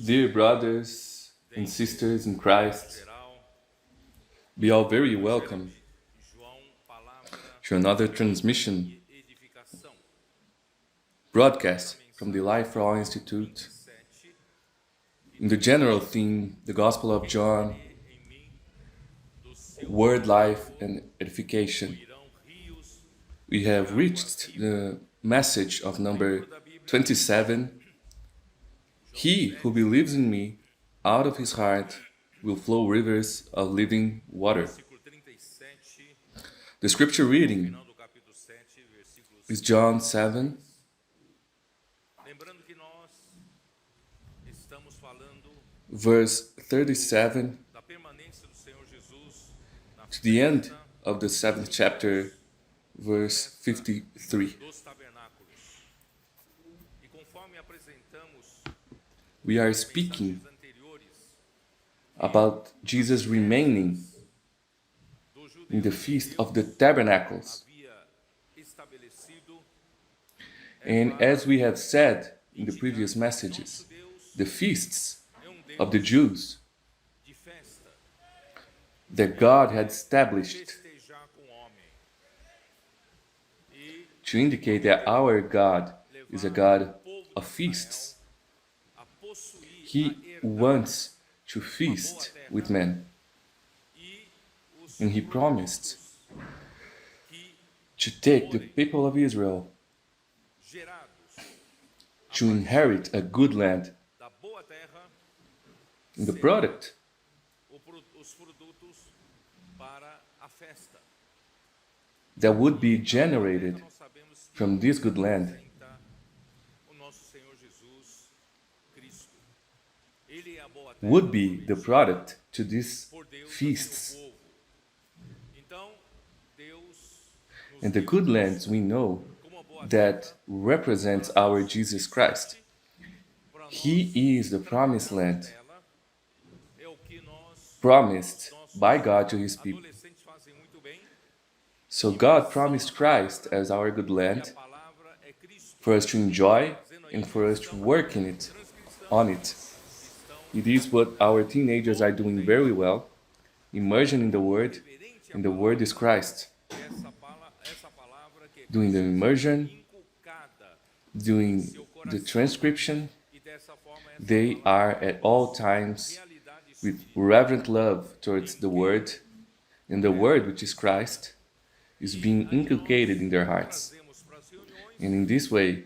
Dear brothers and sisters in Christ, be all very welcome to another transmission broadcast from the Life for All Institute in the general theme, the Gospel of John, Word, Life, and Edification. We have reached the message of number 27. He who believes in me, out of his heart will flow rivers of living water. The scripture reading is John 7, verse 37 to the end of the 7th chapter, verse 53. We are speaking about Jesus remaining in the Feast of the Tabernacles. And as we have said in the previous messages, the feasts of the Jews that God had established to indicate that our God is a God of feasts. He wants to feast with men. And he promised to take the people of Israel to inherit a good land. And the product that would be generated from this good land would be the product to these feasts. And the good lands we know that represents our Jesus Christ. He is the promised land promised by God to his people. So God promised Christ as our good land for us to enjoy and for us to work in it, on it. It is what our teenagers are doing very well, immersion in the Word, and the Word is Christ. Doing the immersion, doing the transcription, they are at all times with reverent love towards the Word, and the Word, which is Christ, is being inculcated in their hearts. And in this way,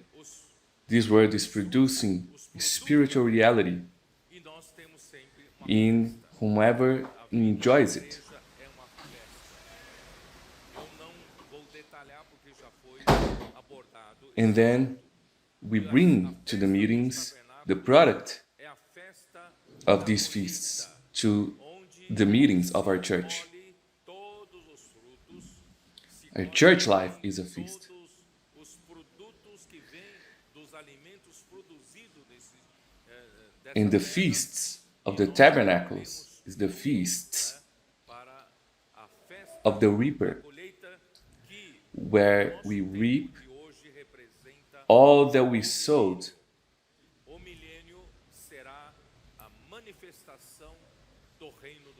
this Word is producing spiritual reality in whomever enjoys it. And then we bring to the meetings the product of these feasts to the meetings of our church. Our church life is a feast. And the feasts of the tabernacles is the feasts of the reaper, where we reap all that we sowed.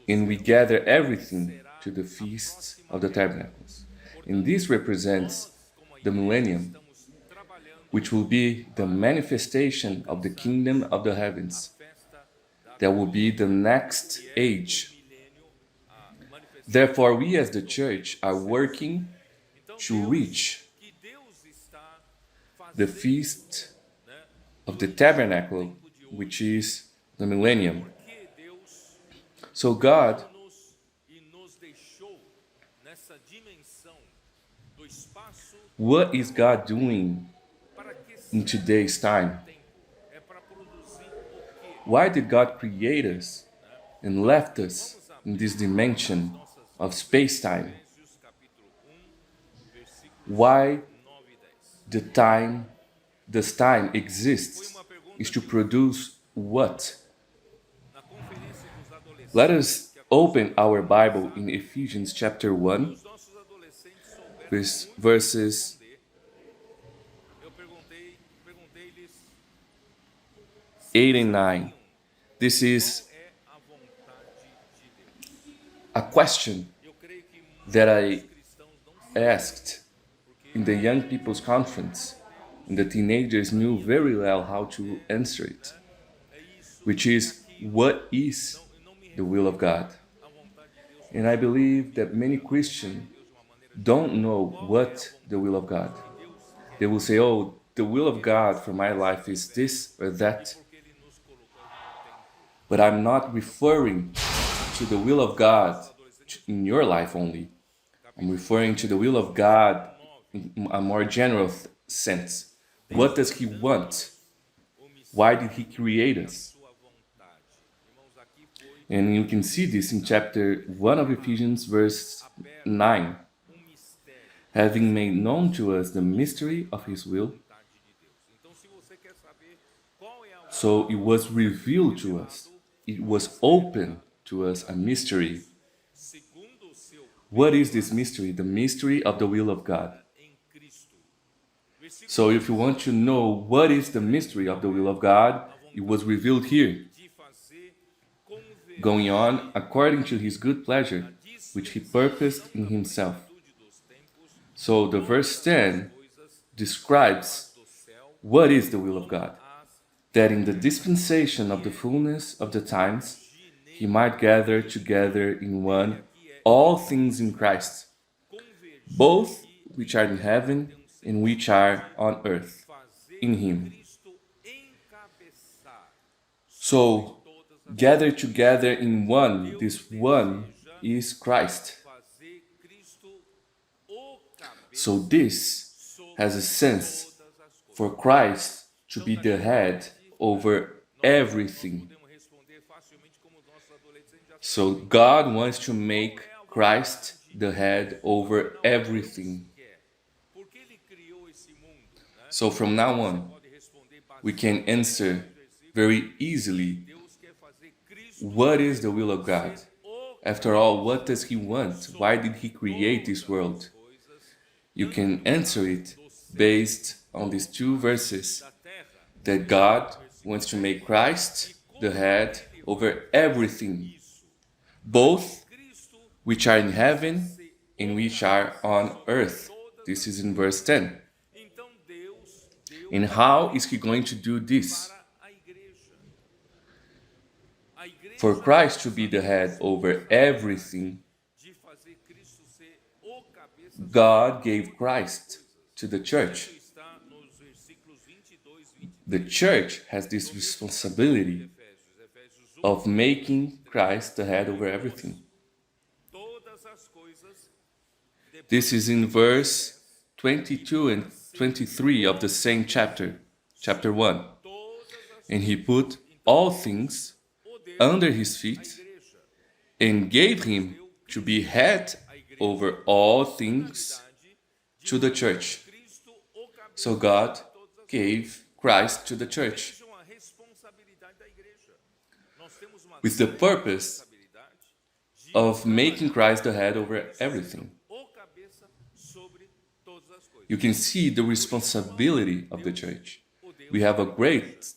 And we gather everything to the feasts of the tabernacles. And this represents the millennium, which will be the manifestation of the kingdom of the heavens. That will be the next age. Therefore, we as the church are working to reach the feast of the tabernacle, which is the millennium. So God what is God doing in today's time? Why did God create us and left us in this dimension of space-time? Why this time exists is to produce what? Let us open our Bible in Ephesians chapter 1, verses 8 and 9. This is a question that I asked in the young people's conference, and the teenagers knew very well how to answer it, which is, what is the will of God? And I believe that many Christians don't know what the will of God. They will say, oh, the will of God for my life is this or that. But I'm not referring to the will of God in your life only. I'm referring to the will of God in a more general sense. What does He want? Why did He create us? And you can see this in chapter 1 of Ephesians, verse 9. Having made known to us the mystery of His will, so it was revealed to us. It was open to us, a mystery. What is this mystery? The mystery of the will of God. So if you want to know what is the mystery of the will of God, it was revealed here. Going on according to His good pleasure, which He purposed in Himself. So the verse 10 describes what is the will of God. That in the dispensation of the fullness of the times, He might gather together in one all things in Christ, both which are in heaven and which are on earth, in Him. So, gather together in one, this one is Christ. So this has a sense for Christ to be the head over everything. So God wants to make Christ the head over everything. So from now on, we can answer very easily, what is the will of God? After all, what does He want? Why did He create this world? You can answer it based on these two verses, that God wants to make Christ the head over everything, both which are in heaven and which are on earth. This is in verse 10. And how is He going to do this? For Christ to be the head over everything, God gave Christ to the church. The church has this responsibility of making Christ the head over everything. This is in verse 22 and 23 of the same chapter, chapter 1. And He put all things under His feet and gave Him to be head over all things to the church. So God gave Christ to the church with the purpose of making Christ the head over everything. You can see the responsibility of the church. We have a great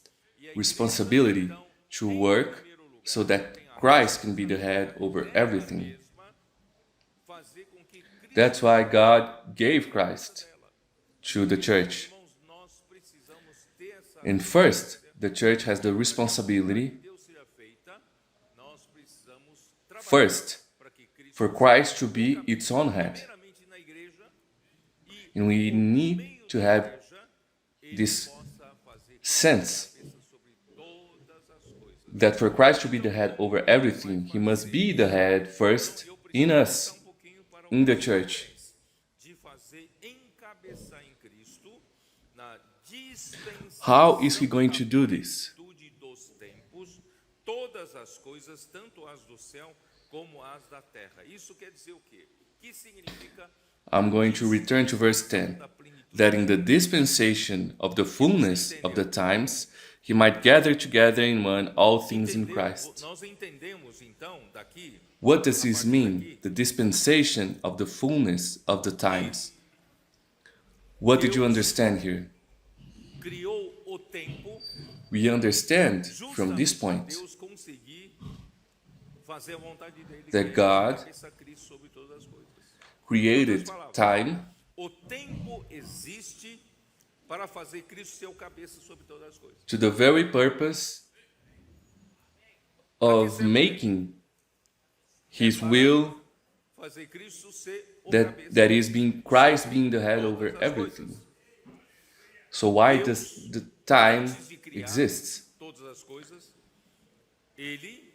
responsibility to work so that Christ can be the head over everything. That's why God gave Christ to the church. And first, the church has the responsibility, first, for Christ to be its own head. And we need to have this sense that for Christ to be the head over everything, He must be the head first in us, in the church. How is He going to do this? I'm going to return to verse 10, that in the dispensation of the fullness of the times, He might gather together in one all things in Christ. What does this mean? The dispensation of the fullness of the times. What did you understand here? We understand from this point fazer a vontade dele, that God cabeça Cristo sobre todas as coisas. created time O tempo existe para fazer Cristo ser o cabeça sobre todas as coisas. to the very purpose of making His will, Fazer Cristo ser o that is being Christ being the head over todas as everything. coisas. So why does the time Antes de criar exist? todas as coisas, ele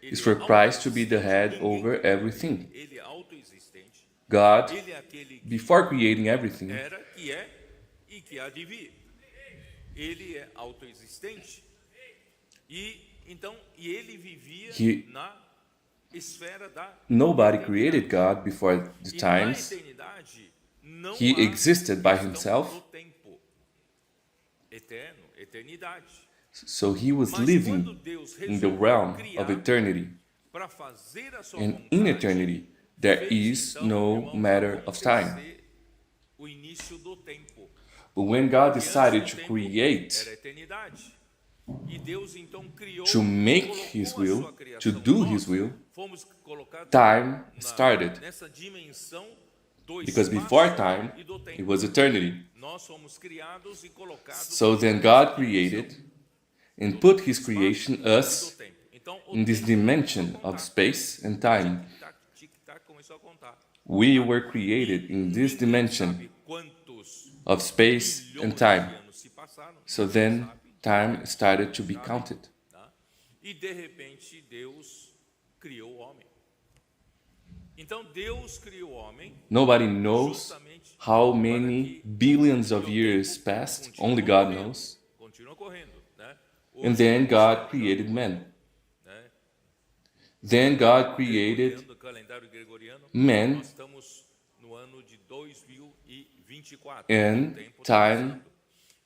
Is for é Christ to be the autoexistente. head Ninguém over criou everything. Ele é autoexistente. God, Ele é aquele que before creating everything, era, que é e que há de vir. Ele é autoexistente. E então, ele vivia na esfera da nobody created God before the E na times. eternidade não He há existed by questão himself. do tempo. Eterno, eternidade. So he was Mas living quando Deus in the resolveu realm of criar eternity. para fazer a sua And vontade, in eternity, there fez, is então, no irmãos, matter of time. acontecer o início do tempo. But when God E antes decided do to tempo create, era a eternidade. E Deus então criou, to make colocou His a will, sua criação. to do Nós His will, fomos colocados time started. nessa dimensão do Because espaço before time, e do tempo. it was eternity. Nós fomos criados e colocados So then God created and put His creation, us, Então, o in this tempo dimension começou a of contar. space and time. Tic-tac, tic-tac, começou a contar. We were created in this Ninguém dimension sabe quantos of space milhões and de time. anos se passaram, So ninguém then sabe, time started to be counted. tá? E de repente Deus criou o homem. Então Deus criou o homem Nobody knows justamente how para many que billions of o years tempo passed. continue Only God correndo, knows. Continua correndo, né? And Hoje then nós God estamos created man. né? Then God created Gregoriano, calendário gregoriano, man, nós estamos no ano de 2024. and O tempo tá time passando.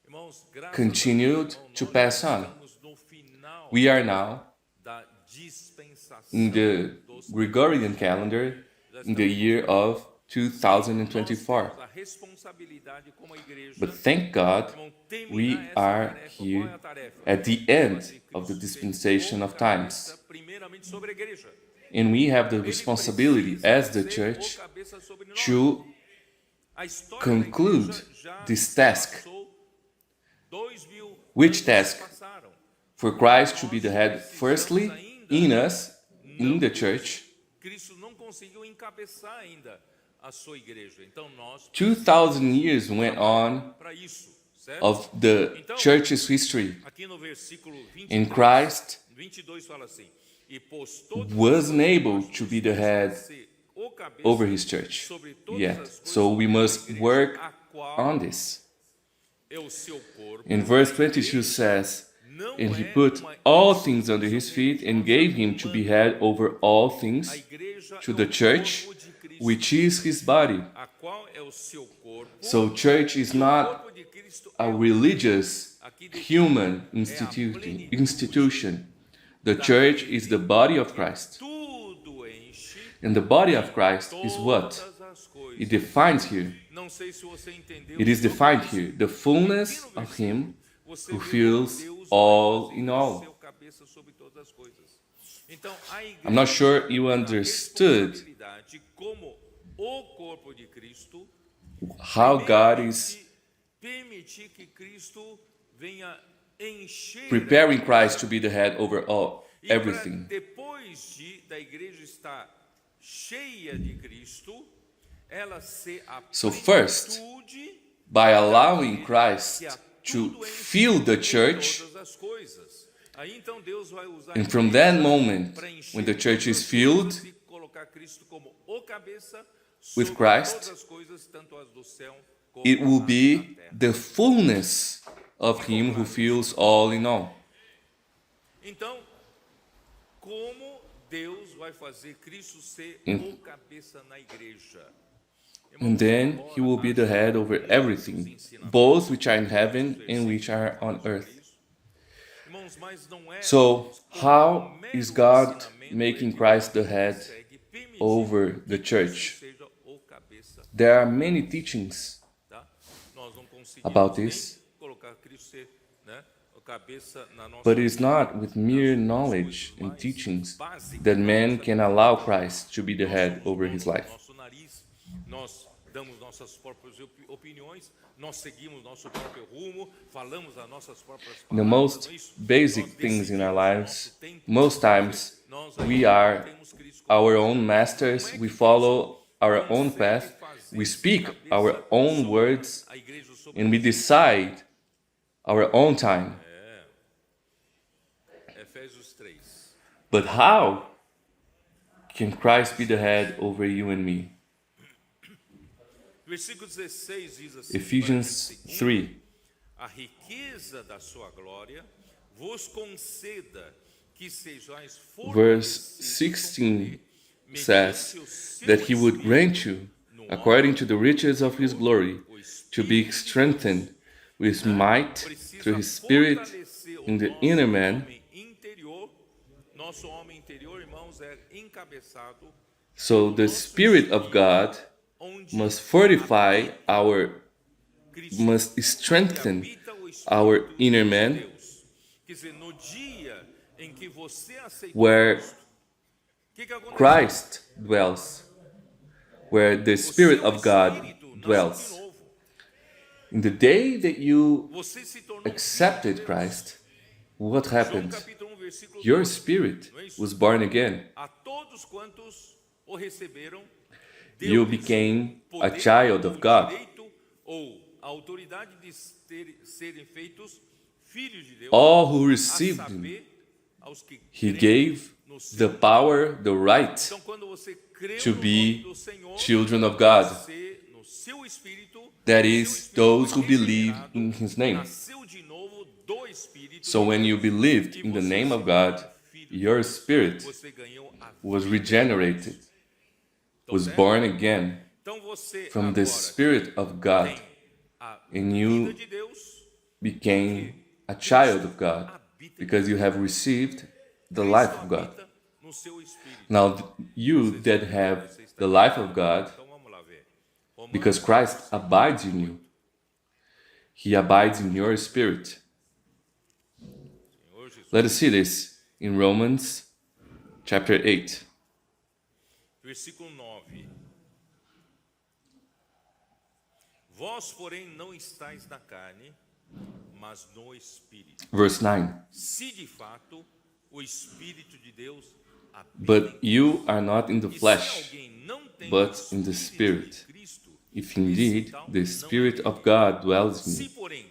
Irmãos, graças continued a Deus, irmão, to nós pass on. estamos no final We are now da dispensação in the dos Gregorian calendar in the year of 2024. Nós temos a responsabilidade como a igreja, But thank God irmão, terminar we essa are tarefa. Qual é here a tarefa? at the end Fazer of the Cristo dispensation ser of o times. cabeça, primeiramente sobre a igreja. And we have the Ele responsibility precisa as the ser church o cabeça sobre nós. to A história conclude da igreja já this task. passou 2000 Which anos task? passaram. For Christ to be the head, firstly, in us, in the church. Cristo não conseguiu encabeçar ainda a sua igreja. Então nós 2,000 years went on para isso, certo? of the church's history. Aqui no versículo And 22, Christ 22 fala assim: e pôs todas wasn't as able coisas to be the head ser o cabeça over his church sobre todas yet. as coisas So we da must igreja, work a qual on this. é o seu corpo. In verse 22 says, Não and he é put uma all things under his feet and gave him to be head over all things A igreja to é the o church, corpo de Cristo, which is his body. a qual é o seu corpo. So church is E o not corpo de Cristo a é o religious aqui de human institution. The church is the body of Christ. tudo enche And the body of Christ is what? todas as coisas. It defines here. Não sei se você entendeu. It is sobre defined isso. here. The fullness of Him Você who vê fills que Deus all vai in fazer all. seu cabeça sobre todas as coisas. Então, a igreja I'm not sure you tem a understood responsabilidade como o corpo de Cristo, how God is permitir que Cristo venha encher preparing Christ to be the head over all e pra everything. depois da igreja estar cheia de Cristo, ela ser a So first, plenitude By allowing Christ que a to tudo enche fill the em church, todas as coisas. Aí então Deus vai usar and a from igreja that moment, para encher when the church is todas as filled coisas e colocar Cristo como o cabeça with sobre Christ, todas as coisas, tanto as do céu como it will as be da terra. the fullness of Him who fills all in all. Então, como Deus vai fazer Cristo ser o cabeça na igreja? And then He will be the head over everything, both which are in heaven and which are on earth. Irmãos, mas não é So, how como is mero God ensinamento making é que Christ the Deus head consegue permitir over the que church? Cristo seja o cabeça, There are many teachings tá? Nós não conseguimos about nem this. colocar Cristo ser, né, o But it is not with mere knowledge and teachings that man can allow Christ to be the head over his life. Nosso nariz, nós damos nossas próprias opiniões, nós seguimos nosso próprio rumo, falamos as nossas próprias The palavras. most não é isso? basic Nós things in our decidimos lives, nosso tempo, most times nós we are temos Cristo como our own masters, we follow our own path, we speak our own words, a igreja sobre and we decide our own time. Efésios 3. But how can Christ be the head over you and me? Versículo 16 diz assim: Ephesians para que, segundo 3, a riqueza da sua glória, vos conceda que sejais verse fortalecidos 16 mediante says o seu that he would Espírito, grant you, according to the riches of his glory, to be strengthened with might precisa through his Spirit fortalecer o in the nosso inner man, homem interior. Nosso homem interior, irmãos, é encabeçado so the Spirit of God onde must fortify Cristo must strengthen habita o Espírito our inner de man, Deus. Quer dizer, no dia em que você aceitou where Cristo, o que aconteceu? Christ dwells, where the Spirit of God dwells. In the day that you Você se tornou accepted Christ, what João happened? capítulo 1, versículo Your 12. spirit Não é isso? was born again. A todos quantos o receberam, You deu-lhes became o a poder child ou of God. direito ou a autoridade de serem feitos filhos de Deus, All who a received him, saber, aos que he creem gave no seu the power, the right Então, quando você creu to no be nome do Senhor, children of God. você, no seu espírito, That o seu is, espírito those foi who believe regenerado, in his name. nasceu de novo do Espírito So when you believed e in the você name se of God, tornou filho de your Deus. spirit Você ganhou a was vida. regenerated, was certo? born again Então você from the agora Spirit of God, tem a and you vida de Deus, became a child of God because you have received the life of God. habita no seu espírito. Now, you that have the life of God, Então vamos lá ver. Romanos because Christ abides in you, he abides in your spirit. Senhor Jesus. Let us see this in Romans chapter 8, Versículo 9. Vós, porém, não estáis na carne, mas no Espírito. verse 9. Se de fato o Espírito de Deus habita But you are not in the e se flesh, alguém não tem but o in the Espírito Spirit. de Cristo, if indeed the Spirit of God dwells in se you. porém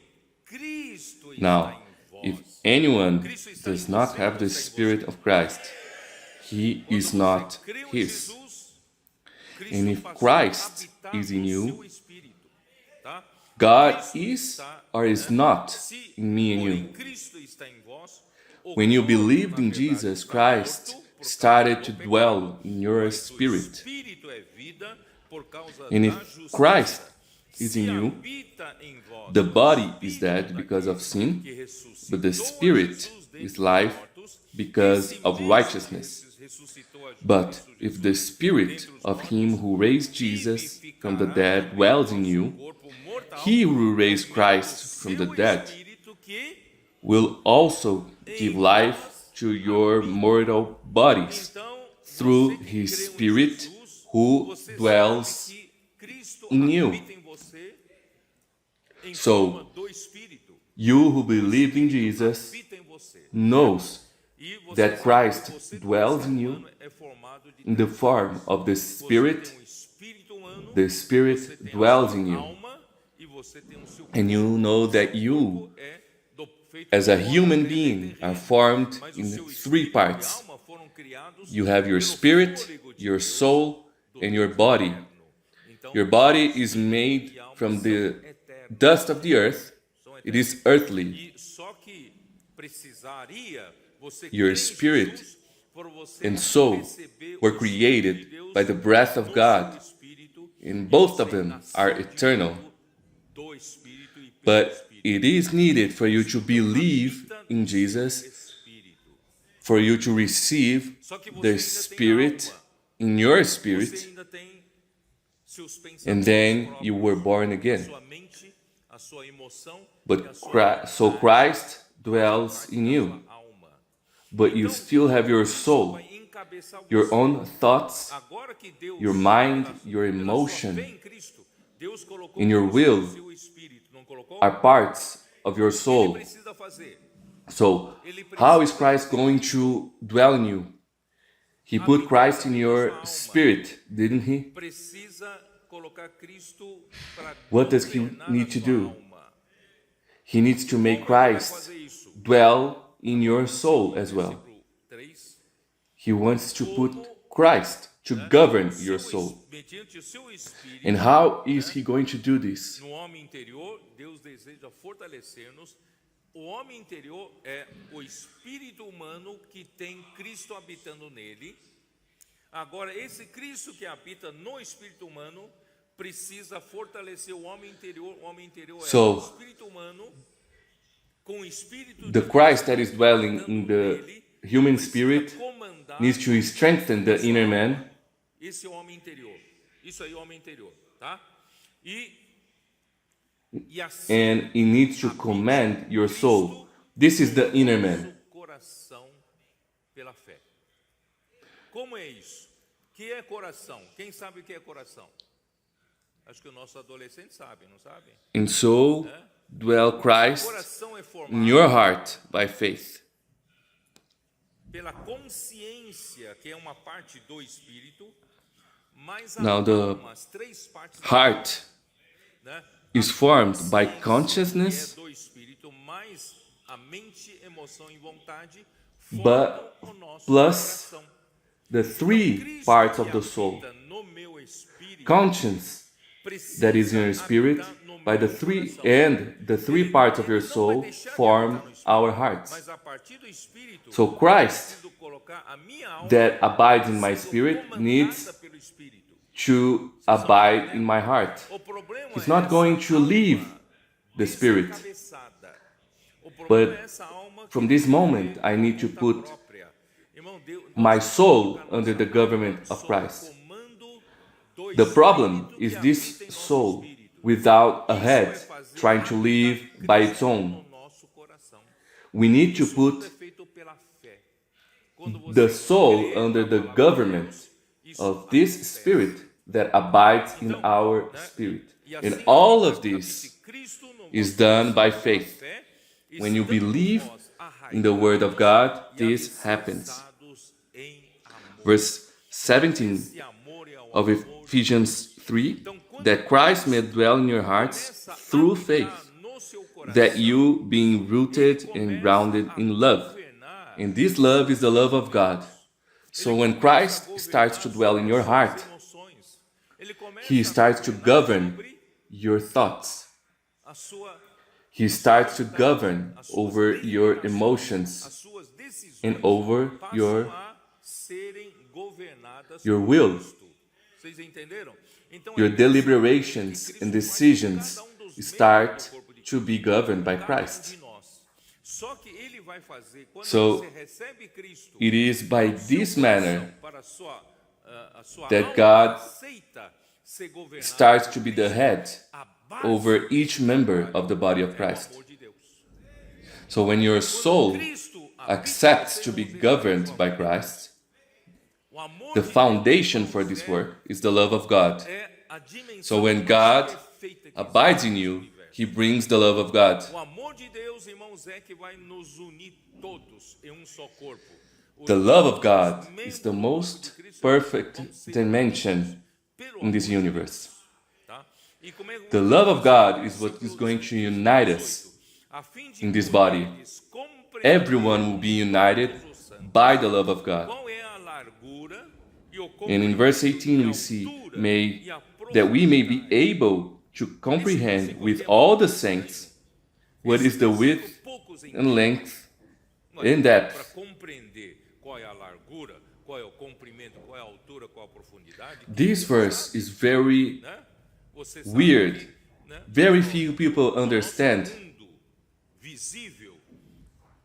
Cristo está Now, em if vós, anyone does not have the Spirit of Christ, he is quando not você creu em his. Jesus, And if passou a Christ habitar is in no you, seu espírito, tá? God Cristo is está, or is né? not Se, in me and porém, you. Cristo está em vós, o When you corpo, believed na in verdade, Jesus, está Christ morto por started causa to do dwell pecado, in your mas o spirit. Espírito é vida por causa And da if justiça. Christ is Se in you, habita em vós the o body is Espírito dead because of daquele sin, que ressuscitou but the a Spirit Jesus dentre is os life mortos, because esse of mesmo righteousness. que ressuscitou a But Jesus if the Spirit dentre os of mortos, him who raised Jesus from the vivificará dead também dwells in vosso you, corpo mortal, he who raised por meio do Christ from the seu dead Espírito que will also give life to your mortal bodies Então, through você que his creu em Spirit Jesus, who você dwells sabe que Cristo in you. habita em você em So, forma do Espírito. You who believe in Jesus Habita em você. knows E você that sabe Christ que você, dwells ser in you humano, é formado de in the três form of the Você Spirit. tem um espírito humano, The Spirit você tem a dwells sua in you. alma e você tem o seu And you know that Seu you, corpo é feito as a de human terra being, e are terreno. formed Mas o in seu 3 espírito parts. e alma foram criados You have your pelo spirit, fôlego de your Deus, soul, do and your Deus body. eterno. Então, Your body is espírito made e alma from são the eternos, dust of the earth. são It eternos. is earthly. E só que precisaria você Your crer em spirit Jesus, por você and soul receber were o created Espírito de Deus by the breath of no God, seu espírito, and e both você of them nasceu are de eternal. novo do Espírito e pelo But Espírito. it is needed for you to Então, believe habita in no seu Jesus, espírito. for you to receive Só que você the ainda tem Spirit alma. in your Você spirit, ainda tem seus and pensamentos then próprios, you were born a again. sua mente, a sua emoção e But a sua Christ, so vontade. Christ dwells in you, alma. but you still have your soul, Vai encabeçar your você. own thoughts, Agora que Deus, your mind, pela- your pela sua emotion, fé em Cristo, Deus colocou and your Cristo will no seu espírito, não colocou? are parts of your Ele soul. precisa fazer. So, how is Christ going to dwell in you? He put Christ in your spirit, didn't he? Precisa colocar Cristo para What does he governar need a to sua do? alma. He needs to make Como ele vai Christ fazer isso? dwell in your soul as well. Versículo 3. He wants to put Christ to govern your soul. Mediante o seu espírito, And how is he going to do this? no homem interior, Deus deseja fortalecer-nos. O homem interior é o espírito humano que tem Cristo habitando nele. Agora, esse Cristo que habita no espírito humano precisa fortalecer o homem interior. O homem interior é So, o espírito humano com o espírito The de Christ Deus that is dwelling in the nele, human precisa spirit comandar needs to strengthen the inner man. esse é o homem interior. Isso aí é o homem interior, tá? E assim And he needs to command your soul. This is the inner man. nosso coração pela fé. Como é isso? Que é coração? Quem sabe o que é coração? Acho que o nosso adolescente sabe, não sabe? And so dwell Christ Coração é in formado your heart by faith. pela consciência, que é uma parte do espírito, mais Now, the alma, as três partes da Heart né? is formed by Que é consciousness, do espírito, mais a mente, emoção e vontade but formam o nosso plus coração. the three parts of the soul. Cristo que habita no meu espírito Conscience precisa that is in your spirit, habitar no by the meu three coração. and the three Ele parts of your não vai soul deixar de form habitar no espírito, our hearts. mas a partir do espírito, So Christ eu preciso colocar a minha alma that abides in my sendo spirit comandada needs pelo espírito. to abide in my heart. O problema He's é not essa going to alma leave the spirit. desencabeçada. O problema But é essa alma que from this vive moment, por I need to conta put própria. Irmão, Deus, my nós soul temos que colocar under the nossa government alma of sob Christ. o comando do The problem espírito is que this habita em nosso soul espírito. without a Isso head é fazer trying to live habitar by its Cristo own. no nosso coração. We need to Isso tudo é put feito pela fé. Quando você the soul crê under na the palavra de government Deus, isso of this acontece. spirit that abides in Então, our né, spirit. e assim And all of habite this Cristo no is vosso done by coração faith. pela fé, When you estando believe vós in the word of God, e this happens. alicerçados em amor. Verse 17 Esse amor é ao of amor. Ephesians 3, that Christ may dwell in your hearts Começa a through habitar faith, no seu coração. that you, being rooted and grounded in love. Governar And this love is the love of God. So when Christ starts to dwell in your heart, emoções. Ele começa he a starts to governar govern sobre your thoughts. a sua He starts to govern over your as emotions suas decisões and over passam your a serem governadas your por will. Cristo. Vocês entenderam? Então, your é nessa deliberations que Cristo and faz decisions cada um dos membros start do corpo de to be governed by cada um Christ. de nós. Só que ele vai fazer quando So, você recebe Cristo It is by no seu this coração manner para a sua that alma God aceita ser governada starts por to be the Cristo, head a base over each member of the body of é o Christ. amor de Deus. So when your Quando soul Cristo habita accepts você, to be irmãos, governed ele by é Christ, o amor the de foundation Deus for this é- work is the love of God. é a dimensão So when mais God perfeita que abides existe in no you, universo. He brings the love of God. O amor de Deus, irmãos, é que vai nos unir todos em um só corpo. The love of God Os membros is the do corpo most de Cristo perfect vão ser dimension pelo in this amor de universe. Deus, tá? E como é que The love of God is what is going to unite us a fim de in this body. poderes compreender Everyone will be united by the love of God. qual é a largura e o And in verse 18 we see that we may be able to comprehend with all the saints what is the width and length and para depth. compreender qual é a largura, qual é o comprimento, qual é a altura, qual é a profundidade. This verse is very Né? Você sabe weird. que, né, Very no few people nosso understand mundo visível,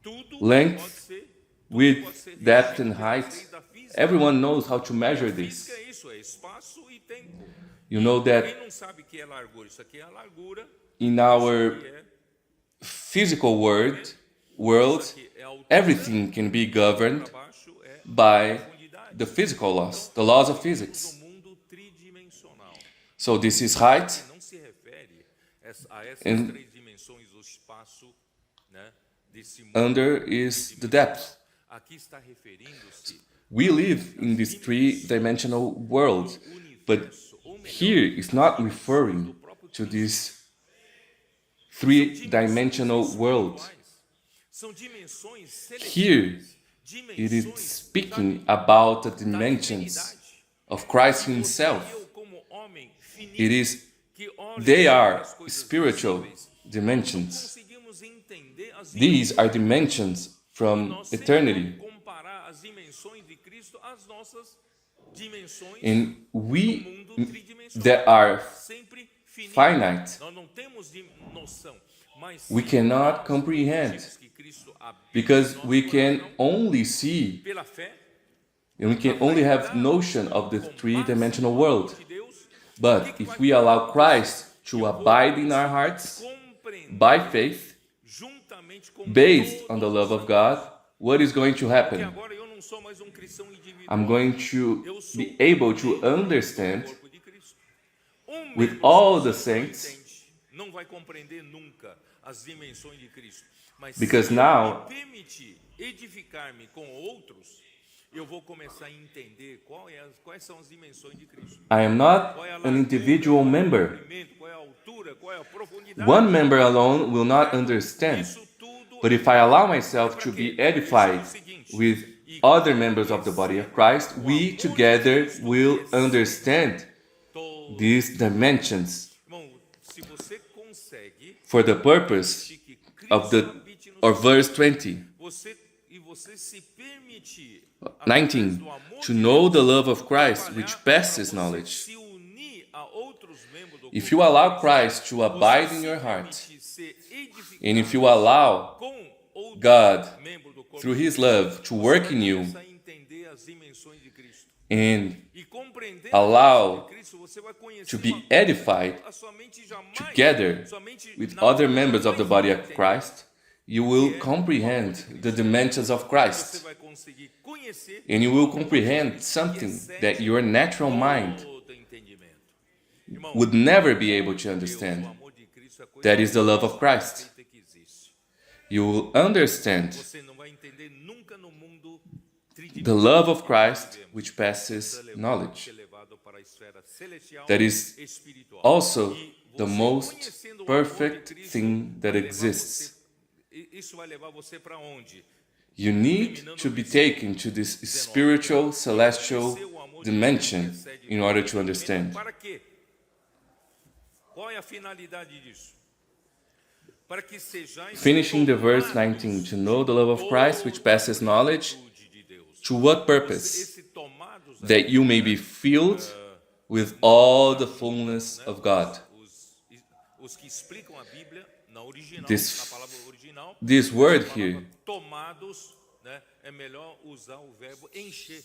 tudo Length, pode ser, tudo width, pode ser depth regido and pelas height. leis da física. Everyone knows how to measure A this. física é isso, é espaço e tempo. You know Quem that não sabe o que é largura, isso aqui é a largura, in isso our aqui é physical world, world, aqui é a altura, everything can be governed para baixo é by profundidade. the physical laws, the laws of No physics. mundo tridimensional. So this is height, Não se refere a essas And- três dimensões do espaço, né, desse mundo. under is the depth. Aqui está referindo-se We live in this three-dimensional world, but universo, ou melhor, here is not referring to this three-dimensional world. são dimensões Here seletivas, it is dimensões speaking about the da dimensions divinidade. of Christ Você e Himself. eu, como homem finito, It is, que olha they are as coisas spiritual visíveis, não dimensions. conseguimos entender as These are dimensions from Nós sempre eternity. vamos comparar as dimensões de Cristo às nossas dimensões And do we mundo tridimensional. that are Sempre finito. finite, Nós não temos noção, mas we cannot comprehend sabemos que Cristo habita because em nosso we can coração only see pela fé, and we can only have notion of the three-dimensional world. de Deus, But if we allow Christ to abide in our hearts compreender by faith, juntamente com based on the todos love os of God, what is going to que happen? agora eu não sou mais um cristão individual. I'm going to Eu sou be able to membro do understand corpo de Cristo. with Membro all sozinho the não saints, entende, não vai compreender nunca as dimensões de Cristo. Mas Because se now- me permitir edificar-me com outros, eu vou começar a entender quais são as dimensões de Cristo. I am not Qual é a an largura, individual qual é o member. comprimento, qual é a altura, qual é a profundidade. One member alone will not understand. Isso tudo But if I allow myself to be edified with other members of the body of Christ, we together will understand todo. these dimensions Irmão, se você consegue for the purpose que of Cristo the habite no or seu verse 20, você se permitir 19, do amor to de know Deus, the love of Christ trabalhar which para passes você knowledge. se unir a outros membros do If corpo you allow de Christ to você abide in se your heart, permitir ser edificado and if you allow com outros God, membros do corpo through de His Cristo, love, to você work vai in you começar a entender as dimensões de Cristo. and E compreendendo allow as dimensões de Cristo, você vai conhecer to be uma edified a sua mente jamais, together sua mente with não other vai members of the body of entender. Christ, you will comprehend the dimensions of Você Christ. vai conseguir conhecer And you will comprehend something that your natural mind todo entendimento. Irmão, would never be able to Deus, o understand. amor de Cristo é a coisa That is the love mais of Christ. perfeita que existe. You will understand Você não vai entender nunca no mundo the tridimensional love of que Christ vivemos. which passes Ser knowledge. levado para a esfera celestial, That is espiritual. also E the você most conhecendo o amor de perfect Cristo, thing that vai levar exists. você- isso vai levar você para onde? You need to be taken to this spiritual, celestial dimension in order to understand. Para quê? Qual é a finalidade disso? Para que sejais Finishing the verse tomados 19, to know the love of Christ which passes knowledge, plenitude de Deus. to what purpose? Esse tomados That you may be filled with all the fullness of God. os que explicam a Bíblia na original, This- na palavra original, This word a palavra here, tomados, né, é melhor usar o verbo encher,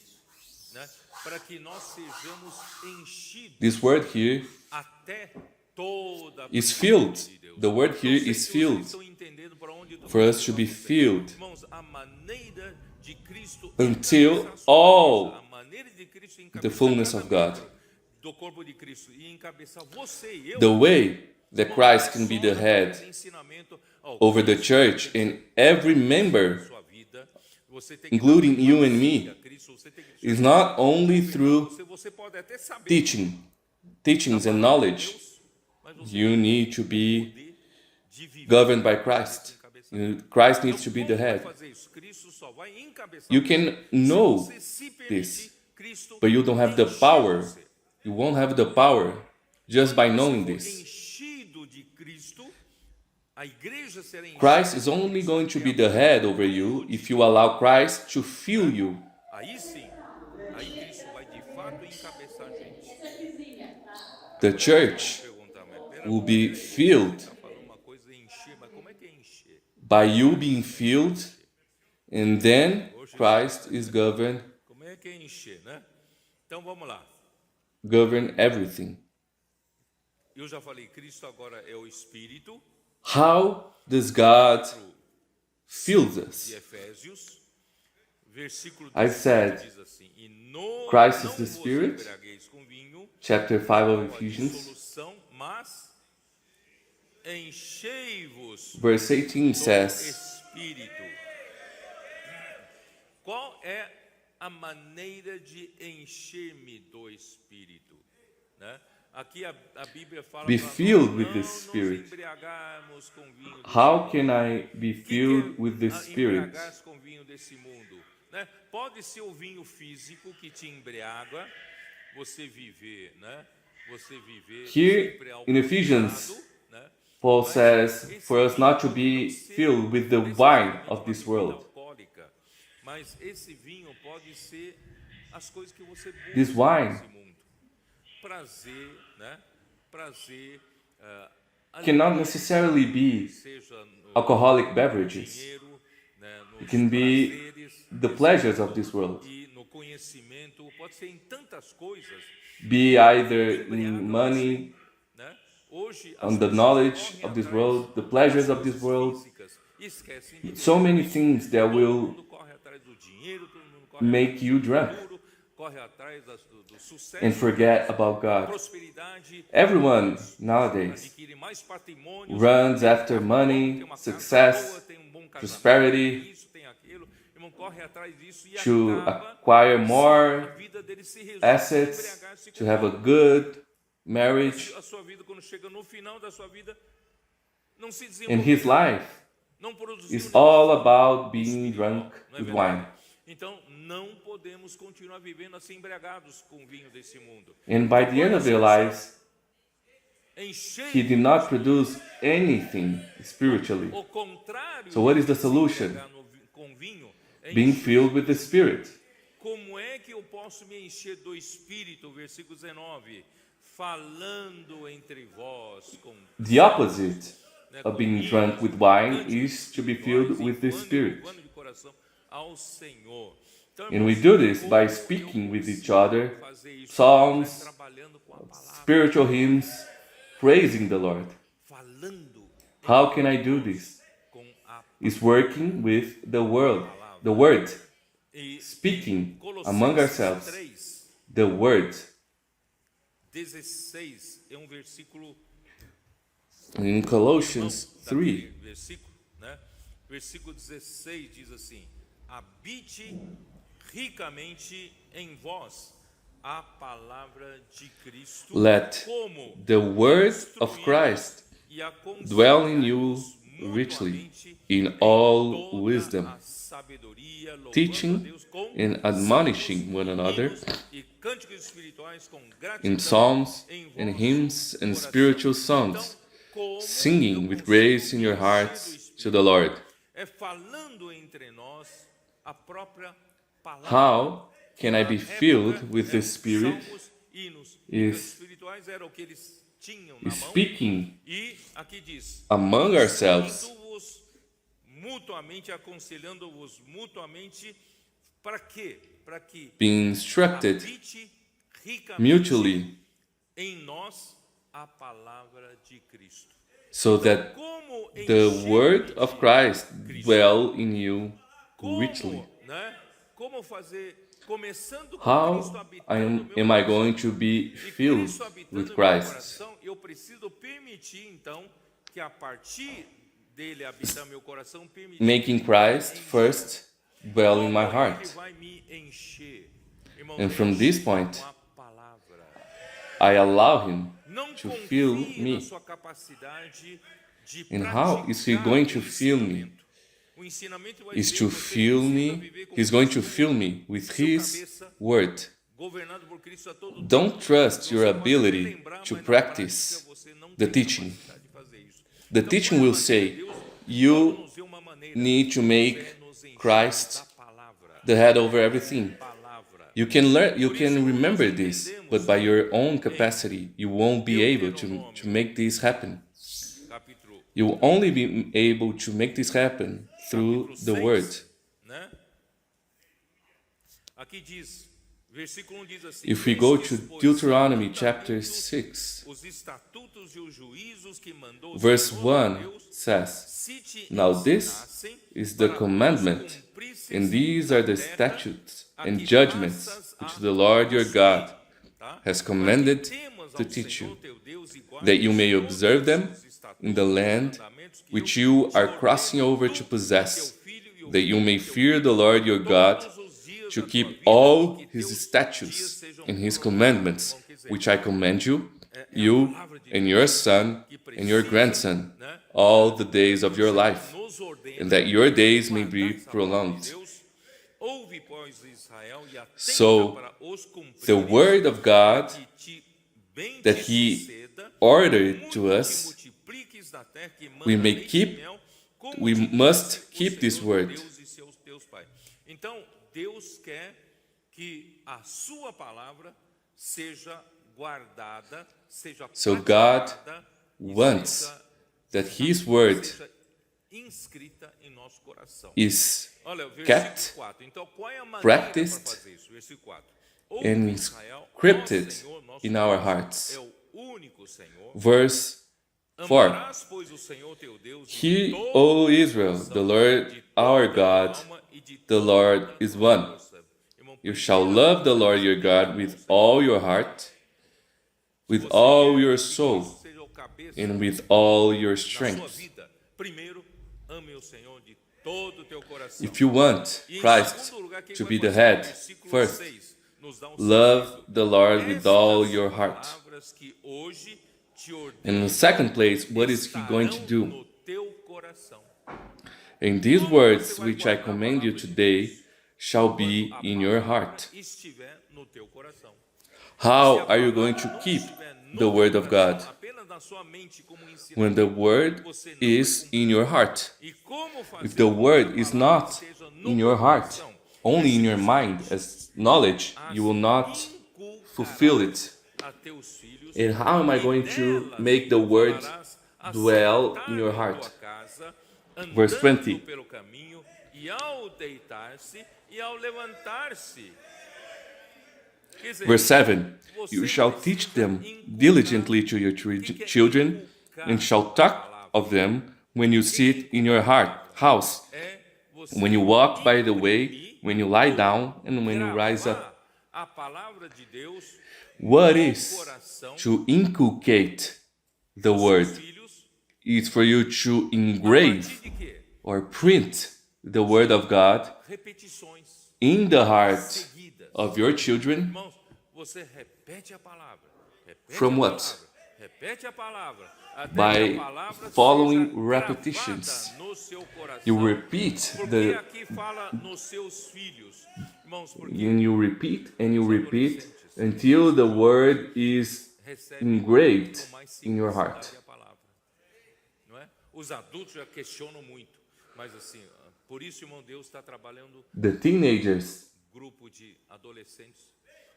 né, para que nós sejamos enchidos this word here até toda a is plenitude filled. de Deus. The word here Não sei is se vocês filled. estão entendendo para onde eu tô For us to falando be com vocês. filled Irmãos, a maneira de Cristo until encabeçar a sua all igreja, a maneira de Cristo the encabeçar fullness cada of God. membro do corpo de Cristo e encabeçar você e eu, The way that irmão, Christ can be the só head através de ensinamento ao over the Cristo church que and every na member, sua vida. Você tem que including dar you and conhecer me, a Cristo, você tem que is not only through você pode até saber teachings and knowledge. Deus, mas você You need to be poder de viver governed by Christ. Christ needs to be the Como vai head. fazer isso? Cristo só vai encabeçar You você. can Se know você se permitir, this, Cristo but you don't have the encher power. você. You won't have the power just by knowing Se for this. enchido de Cristo, a igreja será enchida. Christ is only going to be the head over you if you allow Christ to fill you. Aí sim, aí Cristo vai de fato encabeçar a gente. The church Perguntar, mas pera, will be filled tá falando uma coisa encher, mas como é que é encher? by you being filled, and then Christ is Como é que é encher, né? Então vamos lá. govern everything. Eu já falei, Cristo agora é o Espírito. How does God fills de us. Efésios, versículo I 17 said, diz assim: e Christ não is the vos Spirit. embriagueis com vinho, Chapter 5 of qual a Ephesians, dissolução, mas enchei-vos verse 18 do says, Espírito. Qual é a maneira de encher-me do Espírito? Né? Aqui a Bíblia fala be para filled nós with não the nos Spirit. embriagarmos com vinho desse How mundo. can I be O que filled é with the Spirit? embriagar-se com vinho desse mundo? Né? Pode ser o vinho físico que te embriaga, você viver, né? Você viver Here sempre in Ephesians, alcoolizado, né? Paul Mas says esse for us vinho not to pode be não ser filled with the wine necessariamente of uma this bebida world. alcoólica, mas esse vinho pode ser as coisas que você busca This wine nesse mundo. Prazer, né? Prazer, cannot alegria, necessarily be seja no alcoholic beverages. dinheiro, né? Nos It can be prazeres the desse pleasures of mundo this world. e no conhecimento, pode ser em tantas coisas. Be either in Embriaga money, você, né? Hoje as on the pessoas knowledge correm of this atrás world, the das pleasures of this coisas world, físicas e esquecem de so Deus. many things that Todo will mundo corre atrás do dinheiro, todo mundo corre make atrás you do drunk futuro, corre atrás do sucesso, and forget about da God. prosperidade. Everyone nowadays Adquire mais patrimônios, runs tem um after carro money, bom, tem uma casa success, boa, tem um bom casamento, prosperity, tem isso, tem aquilo. Irmão, corre atrás disso e to acaba acquire a more vida dele se resume assets, a embriagar-se to com have a vinho. good marriage. A sua vida, quando chega no final da sua vida, não se And his desenvolveu, life não produziu is nenhum all fruto about being espiritual, drunk não é with verdade? wine. Então, não podemos continuar vivendo assim embriagados com o vinho desse mundo. And by the end of their lives, he did not produce anything spiritually. O contrário So what is de the se solution? embriagar com vinho é Being encher. filled with the Spirit. Como é que eu posso me encher do Espírito? Versículo 19. Falando entre vós com The opposite né, of being com drunk with hinos, wine cânticos is to be filled espirituais, with the entoando e Spirit. louvando de coração ao Senhor. Então, And we irmãos, do this como by eu speaking with each consigo other, fazer isso? psalms, Vai trabalhando com a palavra, spiritual hymns, praising the Lord. falando How can I do this? com a Is working with the world, the word, e speaking Colossenses among ourselves, 3, the word. 16 é um versículo In Colossians daquele 3, versículo, né? Versículo 16 diz assim: habite ricamente em vós a palavra de Cristo, let como the word of Christ e dwell in you aconselhar-vos richly mutuamente in em all toda wisdom, a sabedoria, louvando a teaching Deus com and admonishing salmos, one another hinos e cânticos espirituais com gratidão in psalms em and vosso hymns and coração. spiritual songs, Então, como singing eu with consigo grace in me your encher do hearts Espírito? to the Lord. É falando entre nós a própria palavra. How can I be Na filled época, with the os Spirit? salmos, hinos e Is- cânticos espirituais era o que eles tinham na mão. Speaking E aqui diz: among ourselves, instruindo-vos mutuamente, aconselhando-vos mutuamente, para quê? Para que being instructed habite ricamente mutually, em nós a palavra de Cristo. so that Como the encher-me word de of Christ Cristo? dwell in you Como, richly. né? Como fazer, começando com Cristo How habitando no meu am I coração. going to be E filled Cristo habitando with no meu Christ? coração, eu preciso permitir, então, que a partir dele habitar meu coração, permitir Making Christ first dwell in my como heart. ele vai me encher. Irmãos, And from this point, com a palavra. I allow Him Não to confie fill na me. sua capacidade de And how is He praticar going o to fill me? ensinamento. O ensinamento vai Is ser to que você fill precisa me, viver com He's going to Cristo, fill me with His word. governado por Cristo a todo tempo. Don't trust your Você pode ability lembrar, to mas na practice prática você não the tem teaching. capacidade de fazer isso. The Então, teaching qual é a will maneira? say, Deus you nos deu uma maneira need to de make nos encher Christ da palavra. the head over everything. Palavra. You can learn, you can remember this, but by your own capacity, you won't be able to make this happen. Capítulo You will only be able to make this happen through the seis, word. né? Aqui diz: Versículo 1 diz assim: If we go "Estes, to pois, Deuteronomy são os chapter mandamentos, 6, os estatutos e os juízos que mandou o verse Senhor 1 Deus, says, se te Now this ensinassem is the para commandment, os cumprisses and these are the na terra statutes a and que judgments passas which a the Lord your possuir", God tá? has Para que commanded temas to ao teach Senhor you, teu Deus e guardes that you may todos observe them os estatutos in the e os land mandamentos que which eu you te are crossing ordeno, over tu to e possess, teu filho e o that you filho may de teu fear filho, the Lord your God, todos os dias to da tua keep vida, all e que his teus dias statutes sejam and his prolongados. commandments, Bom, quer dizer, which I command you, é a you palavra de and Deus your son que and your precisa, grandson, né, all the days que of o your Senhor life, nos ordena and that your days may guardar be essa palavra de prolonged. Deus. Ouve, pois, Israel, e atenta So, para os cumprires, the word of para God que te bem that te he suceda, ordered muito to te us, multipliques na terra que we manda may leite e keep- mel, como we te must disse o keep this Senhor word. Deus e seus teus pais. Então, Deus quer que a sua palavra seja guardada, seja So God praticada e wants seja that his word seja inscrita em nosso coração. is Olha, versículo kept, 4. Então, qual é a maneira practiced, para fazer isso? Versículo 4. Ouve, and Israel, scripted ó Senhor, nosso in our Deus, hearts. é o único Senhor. Verse 4. Amarás, pois, o Senhor teu Deus de Hear, todo O o teu Israel, coração, the Lord de our toda a God, alma e de the toda Lord a is tua one. força. Irmão, You shall primeira love the coisa, Lord your primeira God with coisa, all your heart, with você all quer your que soul, Cristo seja o cabeça and with all your da sua strength. vida. Primeiro, ame o Senhor de todo o teu coração. If you want E em Christ segundo lugar, que to vai be the acontecer? head, Versículo first, 6 nos dá um love segredo. the Lord with all Estas your heart. palavras que hoje te And in ordeno the second place, what is he going to estarão do? no teu coração. And these Como words você vai which I guardar a command you palavra de today Deus? shall Quando be a in your palavra heart. estiver no teu coração. How Se a are you palavra going to não keep estiver no the teu word of coração, God apenas na sua mente como when the ensinamento, word você não is vai cumprir. in your heart? E como fazer If the com que a word is palavra not esteja no in your teu heart, coração? only in your Versículo mind seguinte, as knowledge, "As you will not inculcarás fulfill it. a teus filhos, And how am I e going to delas make the word falarás dwell assentar in your em heart?" tua casa, Verse andando 20. pelo caminho, e ao deitar-se e ao levantar-se. Quer dizer, Verse 7. você You shall precisa teach them inculcar. diligently to your O que é children, inculcar and shall a talk palavra? of them when you sit in your house, É você when you walk by the way, imprimir when you lie ou down, and when you rise up. gravar a palavra de Deus What no is coração to inculcate the dos word? seus filhos, It's for you to a partir engrave de quê? or print the word of God Repetições in the heart seguidas. of your children. Irmãos, você repete a palavra. Repete From a what? palavra, repete a palavra. Até By que a palavra following seja repetitions. gravada no seu coração. You repeat Porque the aqui fala nos seus filhos. Irmãos, porque and you repeat until the word is recebe engraved com mais in your simplicidade heart. a palavra. Não é? Os adultos já questionam muito, mas assim, por isso, irmão, Deus está trabalhando The teenagers grupo de adolescentes,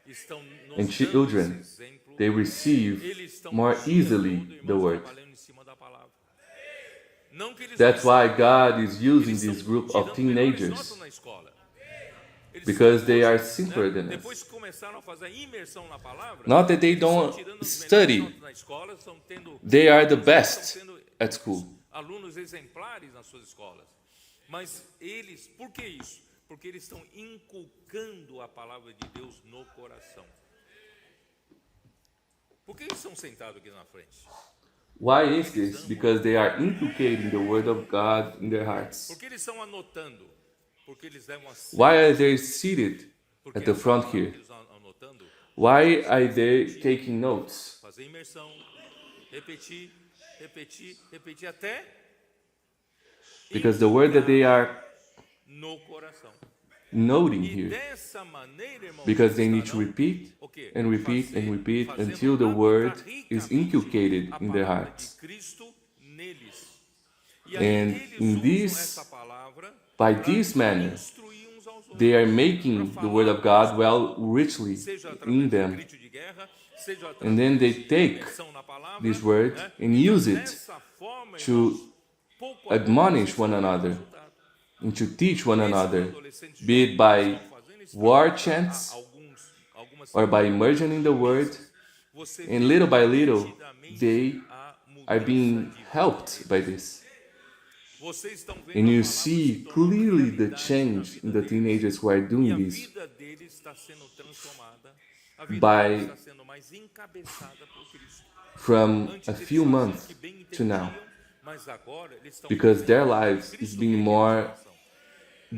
estão nos and dando children, esse exemplo. they receive Eles estão more o dia easily todo, irmãos, the word. trabalhando em cima da palavra. Não que eles That's não why sabem, God is using eles this estão group of tirando melhores teenagers, notas na escola. Eles because estão they are hoje, simpler than us. depois que começaram a fazer a imersão na palavra, Not that they eles estão don't tirando as study. melhores notas na escola, estão tendo, They are the estão best tendo at school. alunos exemplares nas suas escolas. Mas eles, por que isso? Porque eles estão inculcando a palavra de Deus no coração. Por que eles estão sentados aqui na frente? Why is this? Because they are inculcating the word of God in their hearts. Por que eles estão anotando? Porque eles levam a sério. Why are they seated Porque at the essa front palavra here? que eles estão anotando, Why are they taking notes? fazer imersão, repetir, repetir, repetir até Because the word that they are no coração. noting E here, dessa maneira, irmãos, because they eles need to estarão, repeat o quê? and repeat Fazer- and repeat fazendo until the word aplicar is ricamente inculcated a in their palavra hearts. de Cristo neles. E aí And eles in usam this- essa palavra By para this manner, instruir uns aos outros. they are making the word of God well richly Seja in através de them. grito de guerra, seja And then através they de take imersão na palavra, this word né? and Então, use it dessa forma, to irmãos, pouco a pouco admonish vocês one vão ver o another resultado. and to teach one Esses another, adolescentes be it jovens by estão fazendo isso war para chants, alguns or by immersion in the Word, você and little by little nitidamente they a are mudança being de helped by this. Vocês estão vendo And a you palavra se see tornando clearly the realidade na change vida in the deles. teenagers who are E doing a this vida deles está sendo transformada. A vida by deles está sendo mais encabeçada por Cristo. from Antes a eles few faziam o months que bem to now, entendiam, mas agora eles estão because fazendo their o que lives is Cristo being quer que more eles façam.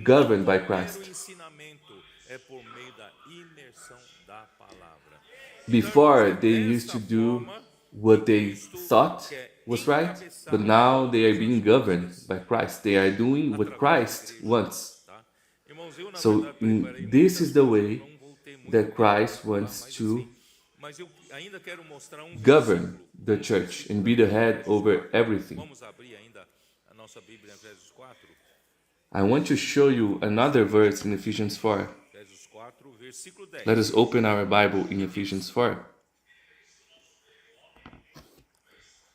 governed by Não por mero Christ. ensinamento, é por meio da imersão da palavra. Before they used to do what they thought was right, but now they are being governed by Christ. They are doing what Christ wants. Tá? Irmãos, eu na So verdade preparei this muitas is the coisas, way não vou ter muito that tempo para Christ falar, wants mas to assim, mas eu ainda quero mostrar um govern versículo. the church and be the head over everything. Vamos abrir ainda a nossa Bíblia em Efésios 4. I want to show you another verse in Ephesians 4. Efésios 4, versículo 10. Let us open our Bible in Ephesians 4.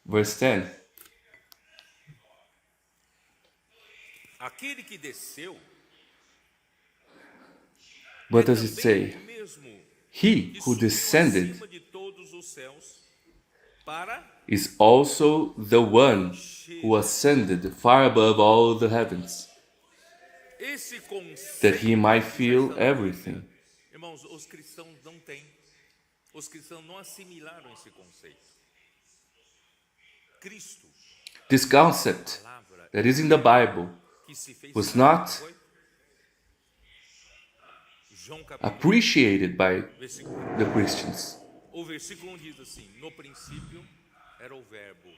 Verse 10. Aquele que desceu, What does it também say? o mesmo He que who subiu descended acima de todos os céus para is also the one who ascended far above all the heavens, esse conceito that he might de fill essa everything. Irmãos, os cristãos não têm. Os cristãos não assimilaram esse conceito. Cristo, This concept palavra that is in the Bible que se fez was carne, not foi? João capítulo appreciated by versículo. the Christians. O versículo 1 diz assim: no princípio era o verbo.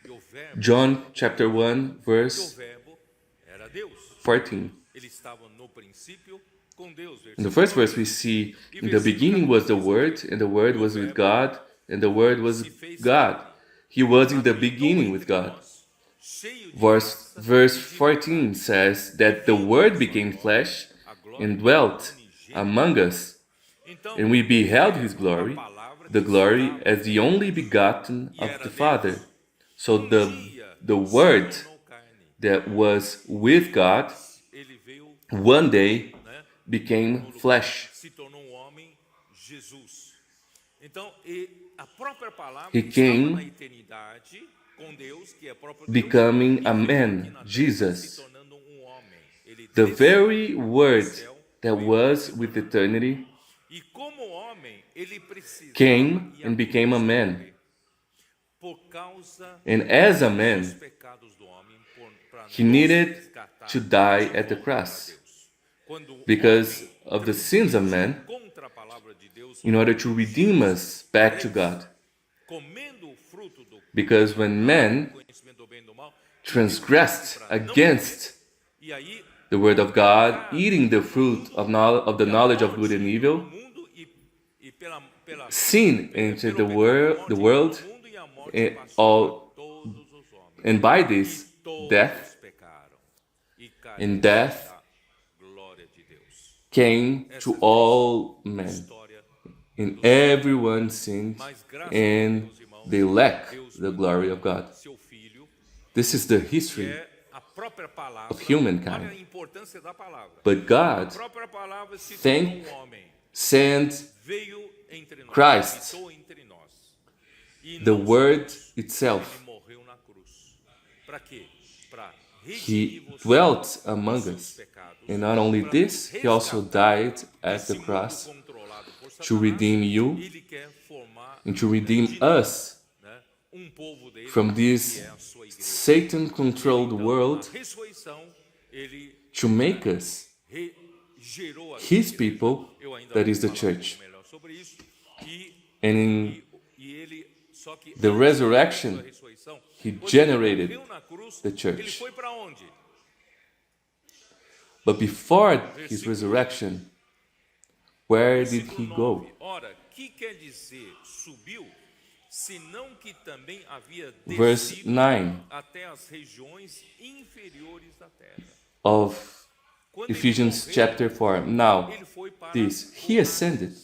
E o verbo, John chapter 1 e o verse verbo era Deus. 14. Ele estava no princípio com Deus. In the first verse we see, in the beginning was the Word, and the Word was with God, and the Word was God. He was in the beginning with God. Cheio de Verse 14 says that the Word became flesh and dwelt among us, Então, and we beheld his glory, the glory as the only begotten of the Father. So the Word tornou carne. that was with God Ele veio, one day né, became flesh. se tornou um homem, Jesus. Então, a própria palavra He estava came na eternidade com Deus, que é próprio becoming Deus, a e veio man, aqui na terra, Jesus. se tornando um homem. Ele The desceu very do Word céu, that was with eternity e como homem, ele precisava came e and became a man. por causa And as a dos man, pecados do homem, para he needed to die at the cross because of the sins of man contra a palavra de Deus, in order to redeem us back to God. comendo o fruto do Because when man conhecimento do bem e do mal, transgressed against e aí the word of God, eating the fruit of the knowledge of good and o evil, mundo e pela sin entered the pelo world, pecado, o mundo e a morte and passou all, a todos os homens. and by this, Todos death pecaram e and caíram death da glória de Deus. came to all men. História, And everyone sinned, mas graças and a Deus, irmãos, they lack Deus the glory of God. seu filho This is the que history. é a própria palavra. of humankind. Olha a importância da palavra. But A God própria palavra se thank- tornou um homem, sent veio entre nós, Christ, habitou entre nós. E the não só Word isso, itself. ele morreu na cruz. Para quê? Para He redimir você dwelt dos among seus us. pecados, And not only para this, nos he also resgatar died at desse the mundo cross controlado por to Satanás. redeem you Ele quer formar, and to redeem de novo, us né, povo dele, from que this é a sua igreja. Satan-controlled Então, world, na ressurreição, ele to make us gerou a his igreja. people, Eu ainda that vou is the falar church. melhor sobre isso. E And in ele, só que the antes resurrection, da ressurreição, he quando generated ele morreu na cruz, the church. ele foi para onde? But before his resurrection, where did he Versículo go? 9. Ora, que quer dizer subiu, senão que também havia Verse descido 9 até as regiões inferiores da terra. of Quando ele Ephesians morreu, chapter 4. Now, ele foi para this, he ascended.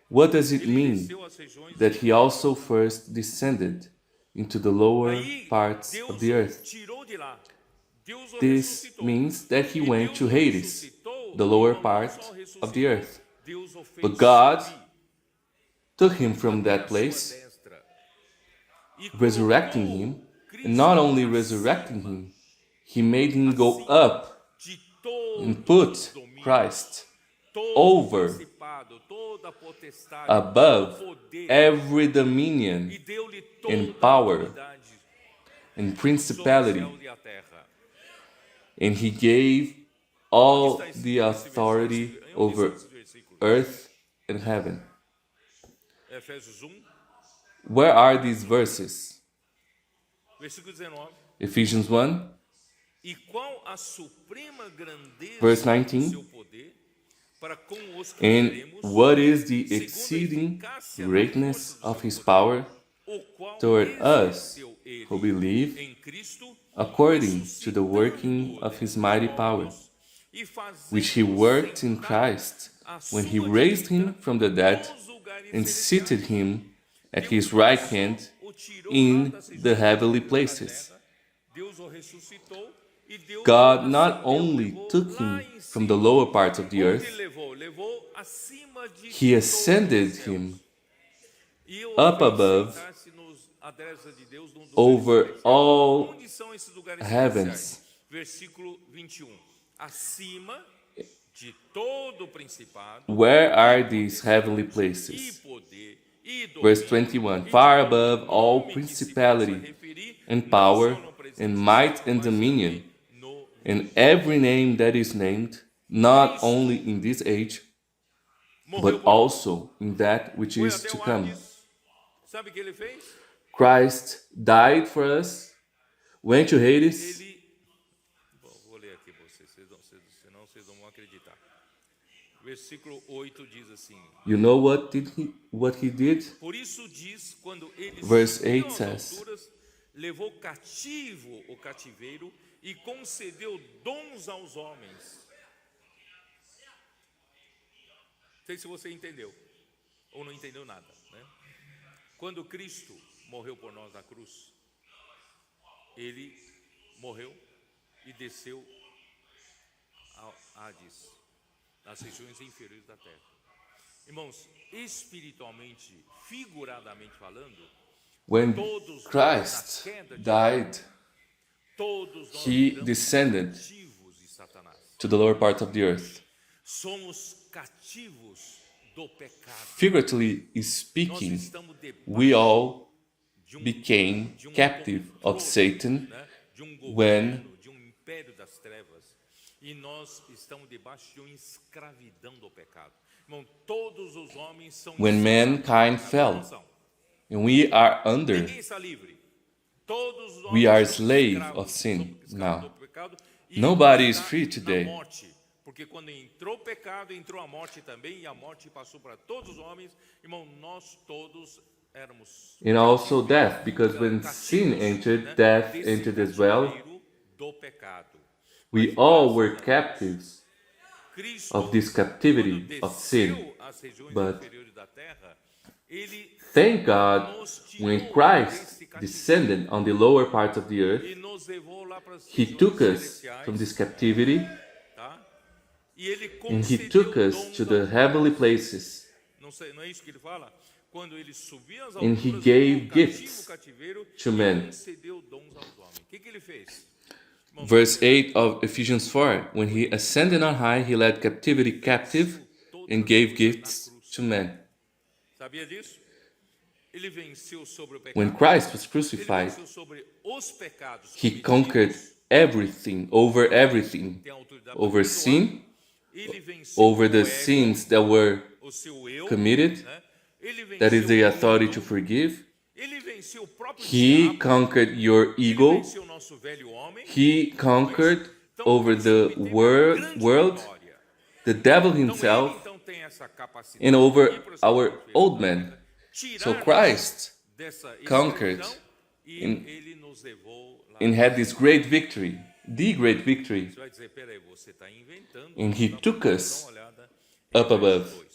What does it ele mean desceu às regiões that he also first descended into the lower Aí, parts Deus of the earth? tirou de lá. Deus o This ressuscitou. means that he E went Deus to o Hades, ressuscitou, the lower não part só of the ressuscitou, earth. Deus o fez But God subir took him from até that a sua place, destra e resurrecting colocou him, Cristo and not only acima resurrecting him, he made him go up de and todos put os domínios, Christ todo over, principado, toda potestade, above todo poder, every dominion e deu-lhe and toda a power autoridade and sobre o principality, céu e a terra. and he gave all the authority over earth and heaven. Efésios 1, Where are these verses? versículo 19. Ephesians 1, E qual a suprema grandeza verse do 19. seu poder para com os que And cremos, what is the segundo a exceeding eficácia da greatness força do of seu his poder, power o qual toward us exerceu ele who believe, em Cristo, according to the working of his mighty power, e which he fazendo worked in sentar Christ à when he sua raised direita him from the dead nos lugares and seated celestiais. him at Deus his não right só hand o tirou in lá das the regiões heavenly da places. terra, Deus o ressuscitou e Deus God o not ascendeu, only levou took lá him em from the cima. lower parts of the Onde earth, levou acima de he todos os ascended céus. him E o up fez above sentar-se nos adresas de Deus num lugar over celestial. all Onde são esses lugares heavens. celestiais? Versículo 21. Acima de todo principado, Where are these heavenly e places? poder, e domínio, Verse 21, e far de above todo all nome que se principality possa referir, and não power só no presente and might século, and mas dominion, também no and every name that is named, not only in this age, morreu but por nós. also in that which Foi is até to o come. Hades. Sabe o que ele fez? Christ died for us, went to Hades. Ele. Bom, vou ler aqui para vocês, senão vocês não vão acreditar. Versículo 8 diz assim: You know what he did? Por isso diz, quando ele Verse subiu 8 às says, alturas, levou cativo o cativeiro e concedeu dons aos homens. Não sei se você entendeu ou não entendeu nada, né? Quando Cristo morreu por nós na cruz, ele morreu e desceu ao Hades, nas regiões inferiores da terra. Irmãos, espiritualmente, figuradamente falando, when todos nós, Christ na queda de died, todos nós he viramos descended cativos de Satanás. to the lower parts of the earth. Somos cativos do pecado. Figuratively Nós speaking, estamos debaixo we all de became de captive of controle, Satan né? De when governo, de império das trevas. E nós estamos debaixo de uma escravidão do pecado. Irmão, todos os homens são when escravos do mankind pecado. fell, Não são. and we are under. Ninguém está livre. Todos os homens We are são slave escravos, of sin são escravos now. do pecado, e Nobody is está free na today. morte. Porque quando entrou o pecado, entrou a morte também, e a morte passou para todos os homens. Irmão, nós todos éramos And also death, because when sin entered, death desse entered as well. cativeiro do pecado. We all were captives Cristo, of this captivity quando of sin. desceu às regiões But inferiores da terra, ele thank God, nos tirou when desse Christ cativeiro descended on the lower parts of the earth, e nos levou lá para as he regiões took us celestiais, from this captivity tá? E ele and he concedeu took us dons to the aos heavenly homens. places. Não é isso que ele fala? Quando ele subia às And he alturas, gave levou cativo gifts o cativeiro to e men. concedeu dons aos homens. O que ele fez? Irmão, Verse 8 of Ephesians 4, when he ascended on high, he led captivity captive and gave gifts to men. sabia disso? Ele venceu sobre o pecado. When Christ was Ele crucified, venceu sobre os pecados he cometidos, conquered everything, over everything, tem a autoridade over para perdoar. sin, Ele venceu over the o ego, sins that were o seu eu, committed, né? Ele venceu that is the o authority mundo. to forgive. Ele venceu o próprio He diabo. conquered your Ele ego. venceu o nosso velho homem. He conquered Então, over esse the homem teve uma grande world, vitória. the devil Então, himself, ele, então, tem essa capacidade and over de ir para os our seus old filhos, man. tirar So nós Christ dessa conquered escravidão, e in- ele nos levou lá. and had this great victory, the great victory, Você vai dizer, peraí, você está inventando. and he Tá, took vamos us dar uma olhada em up above.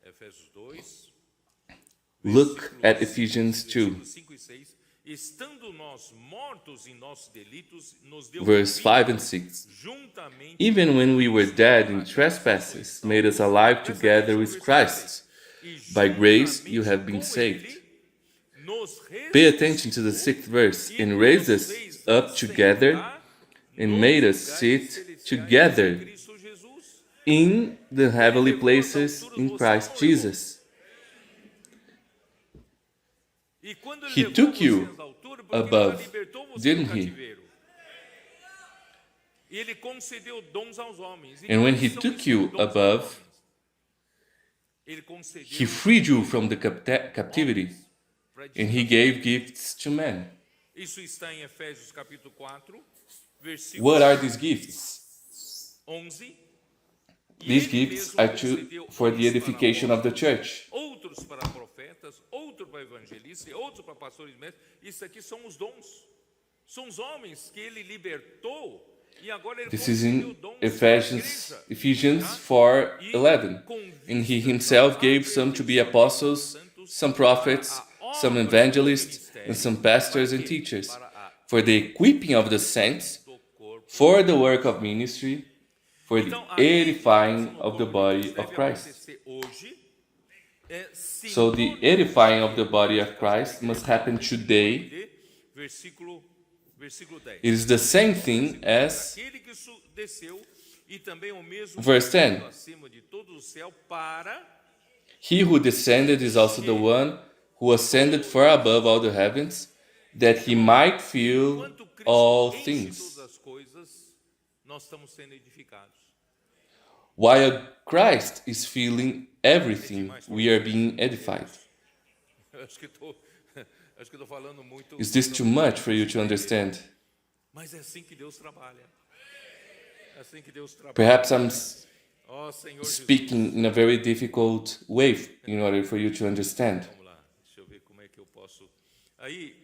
Efésios 2. Look at Ephesians 2. Versículos 5 e 6. estando nós mortos em nossos delitos, nos deu Verse 5 and 6. juntamente Even when we were dead in trespasses, made us alive together with Christ. By grace you have been saved. Pay attention to the 6th verse. And raised us up together and made us sit together in the heavenly places in Christ Jesus. He took you above, didn't he? And when he took you above, he freed you from the captivity, and he gave gifts to men. Isso está em Efésios capítulo 4, versículo What are these gifts? 11. These gifts are for the edification of the church. Outros para profetas, outros para evangelistas, outros para pastores e mestres. Isso aqui são os dons. São os homens que ele libertou e agora ele This is in concedeu dons Ephesians 4:11. And he himself gave some to be apostles, some prophets, some evangelists, and some pastors and teachers, for the equipping of the saints, for the work of ministry, for the edifying of the body of Christ. So the edifying of the body of Christ must happen today. Versículo 10. It is the same thing as Aquele que desceu e também o mesmo verse 10. acima de todo o céu para He who descended is also the one who ascended far above all the heavens, that he might fill enquanto Cristo all enche things. todas as coisas, nós estamos sendo edificados. While Christ is filling everything, we are being edified. Acho que estou falando muito. Is this too much for you to understand? Mas é assim que Deus trabalha. É assim que Deus trabalha. Perhaps I'm Ó Senhor Jesus. speaking in a very difficult way in order for you to understand. Vamos lá, deixa eu ver como é que eu posso. Aí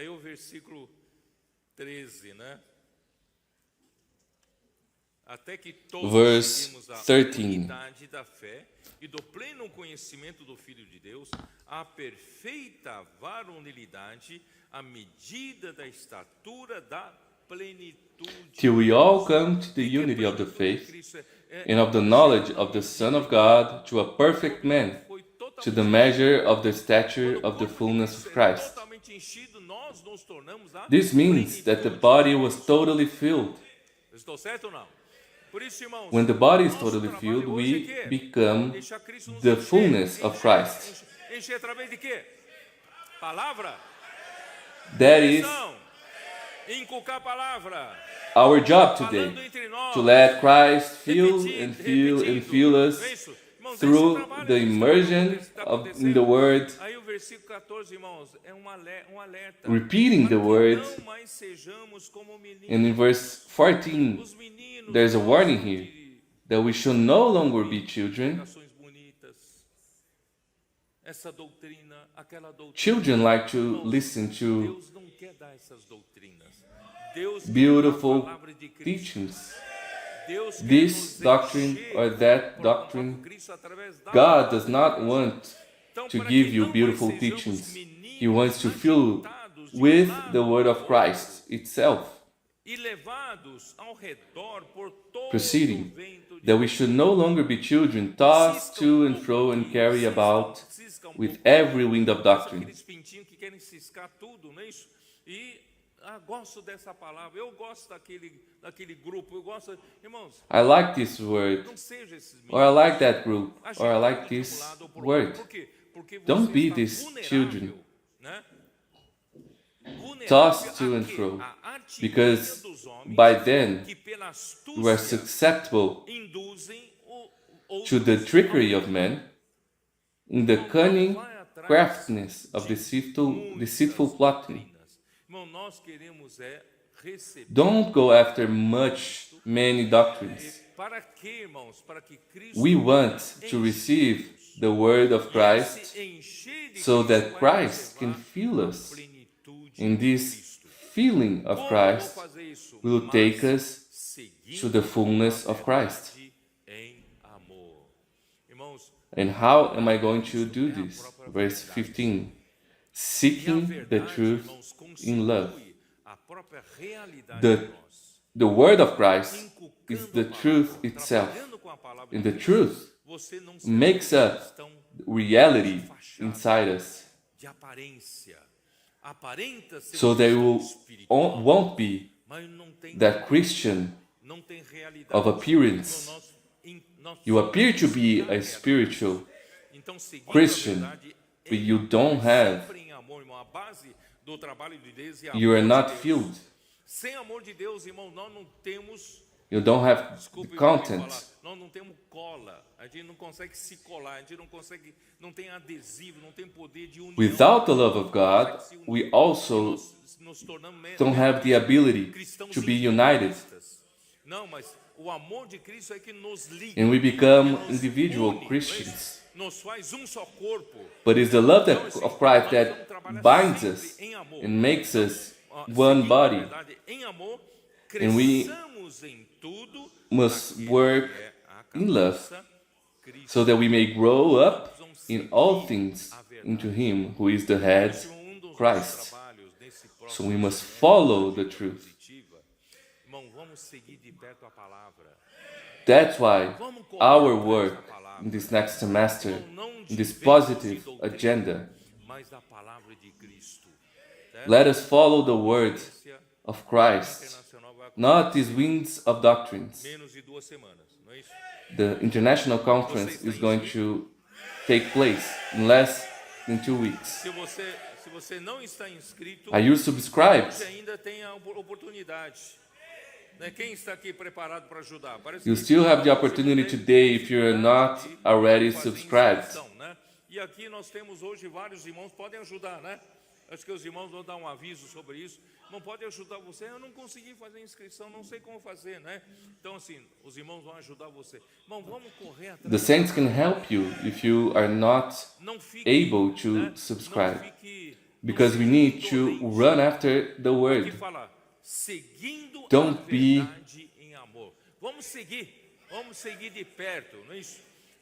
o versículo 13, né? Até que todos Verse cheguemos à 13. unidade da fé e do pleno conhecimento do Filho de Deus, à perfeita varonilidade, à medida da estatura da plenitude. Till we all come to the unity of the faith and of the knowledge of the Son of God, to a perfect man, to the measure of the stature of the fullness of Christ. Totalmente enchido, nós nos tornamos a This means that the body was totally filled. Estou certo ou não? Por isso, irmãos, When the body is nosso totally trabalho filled, hoje we é quê? become Deixar Cristo nos the encher. fullness of Christ. Encher através de quê? Palavra? That is Não. Inculcar a palavra. our job today, Falando entre nós. to let Christ fill and fill and Repetindo. fill us É isso. Irmãos, through esse trabalho the que está immersion acontecendo. in the Word, Aí o versículo 14, irmãos, é um alerta. repeating the Para que Word. não mais sejamos como meninos. And in verse 14, Os meninos, there's a warning gostam here de that we should no longer be children. pregações bonitas. Essa doutrina, aquela doutrina. Children like to listen to Deus não quer dar essas doutrinas. Deus quer beautiful dar a palavra de Cristo. teachings. Deus quer This nos doctrine encher or that por contato doctrine, com Cristo através da God does not want Então, to para give que you não beautiful mais sejamos teachings. meninos He wants to fill agitados de with lado the Word of para Christ itself. e levados ao redor por todo Proceeding, o vento de that we should no longer be children tossed to and fro and carried about with every wind of doctrine. Aqueles pintinhos que querem ciscar tudo, não é isso? E gosto dessa palavra, eu gosto daquele grupo, eu gosto, irmãos, I like this word, não seja esses or I meninos. like that group, Agitados or I like de um this lado ou por word. outro. Por quê? Porque Don't você be está these vulnerável, children, né? Vulnerável tossed to a and quê? fro, A artimanha because dos homens by then que pela you are astúcia susceptible induzem to the trickery of men, in the cunning craftiness of deceitful plotting. Irmão, nós queremos receber. Don't go after many doctrines. Para quê, irmãos? Para que Cristo We want to receive the word of Christ se encher de so Cristo that vai Christ nos can levar fill à us. plenitude And de this Cristo. feeling of Como Christ vou fazer isso? will Mas take us seguindo to the fullness a of Christ. verdade em amor. Irmãos, And how am I going to do this? Verse 15. seeking the verdade, truth irmãos, in love. constitui a própria realidade The, de nós. the word of Christ is Inculcando the a palavra, truth itself. trabalhando com a palavra And de the Deus, truth você não será makes um up cristão reality de fachada, inside us. de aparência. Aparenta ser So um there cristão will, espiritual, won't be mas não tem that Christian não tem realidade. of appearance. Nós You appear to precisamos be buscar a a spiritual Então, seguindo Christian, a verdade, but you don't have, sempre em amor, irmão. A base do trabalho de Deus é you are amor not de Deus. filled. Sem amor de Deus, irmão, nós não temos, You don't have the desculpe me content. falar, nós não temos cola. A gente não consegue se colar, a gente não consegue, não tem adesivo, não tem poder de união. Without the love of God, we also Nós nos tornamos don't have the ability cristãos to be united. individualistas. Não, mas o amor de Cristo é que nos liga. And we become que nos individual une, Christians. nos faz um só corpo. But it's the love Então, that, assim, of Christ nós that vamos trabalhar binds sempre us em amor. and makes us Ó, one seguindo a body. verdade, em amor, And we cresçamos em tudo must naquele work que é a in love cabeça, Cristo. so that we may grow up in all things into Him who is the head, Esse é um dos Christ. trabalhos nesse próximo So we must semestre follow de the truth. positiva. Irmão, vamos seguir de perto a palavra. That's why Vamos correr our atrás work da palavra. in this next semester, Não de in this ventos e positive doutrina, agenda, mas da palavra de Cristo. Certo? let us follow the word Conferência of Christ, internacional vai acontecer not these winds of doctrines. menos de 2 semanas, não é isso? The international conference is going to take place in less than 2 weeks. Se você não está inscrito, Are you subscribed? hoje ainda tem a oportunidade. Né? Quem está aqui preparado para ajudar? Parece You que still have the opportunity today if you are not already fazer subscribed. inscrição, né? E aqui nós temos hoje vários irmãos que podem ajudar, né? Acho que os irmãos vão dar um aviso sobre isso. Não pode ajudar você. Eu não consegui fazer inscrição, não sei como fazer, né? Então, assim, os irmãos vão ajudar você. Irmão, vamos correr atrás. The saints can help you if you are not Não fique, able to né? subscribe, Não fique, because não we fique need to indolente. run after the Aqui word. fala, seguindo Don't a be- verdade em amor. Vamos seguir de perto, não é isso?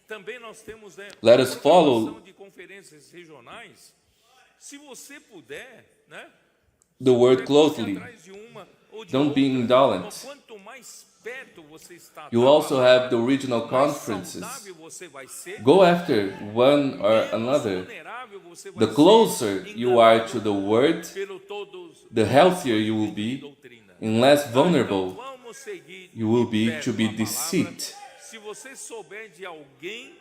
Também nós temos, né, Let us follow- programação de conferências regionais. Se você puder, né? The word corre closely. atrás de uma ou de Don't be outra. indolent. Quanto mais perto você está You da also palavra, have the regional mais conferences. saudável você vai ser, Go after one or menos another. vulnerável você vai The ser, closer you are to the word, pelo todos the healthier you will be, doutrina. and less Então, vulnerable vamos seguir you will be perto to be a palavra. deceived. Se você souber de alguém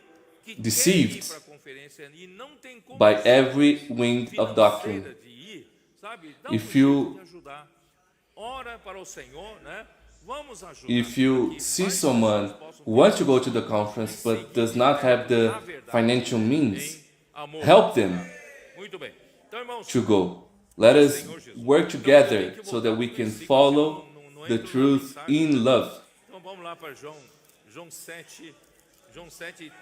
que Deceived quer ir para a conferência e não tem como by every wind of doctrine. de ir, sabe? Dá If um you- jeito de ajudar. Ora para o Senhor, né? Vamos ajudar. If you para que see mais someone pessoas possam who wants to go to the conference but does not have the financial means, em amor. help them Muito bem. Então, irmãos, to go. Let us work together so that we can follow the truth in love. então vamos lá para João 7, João 7,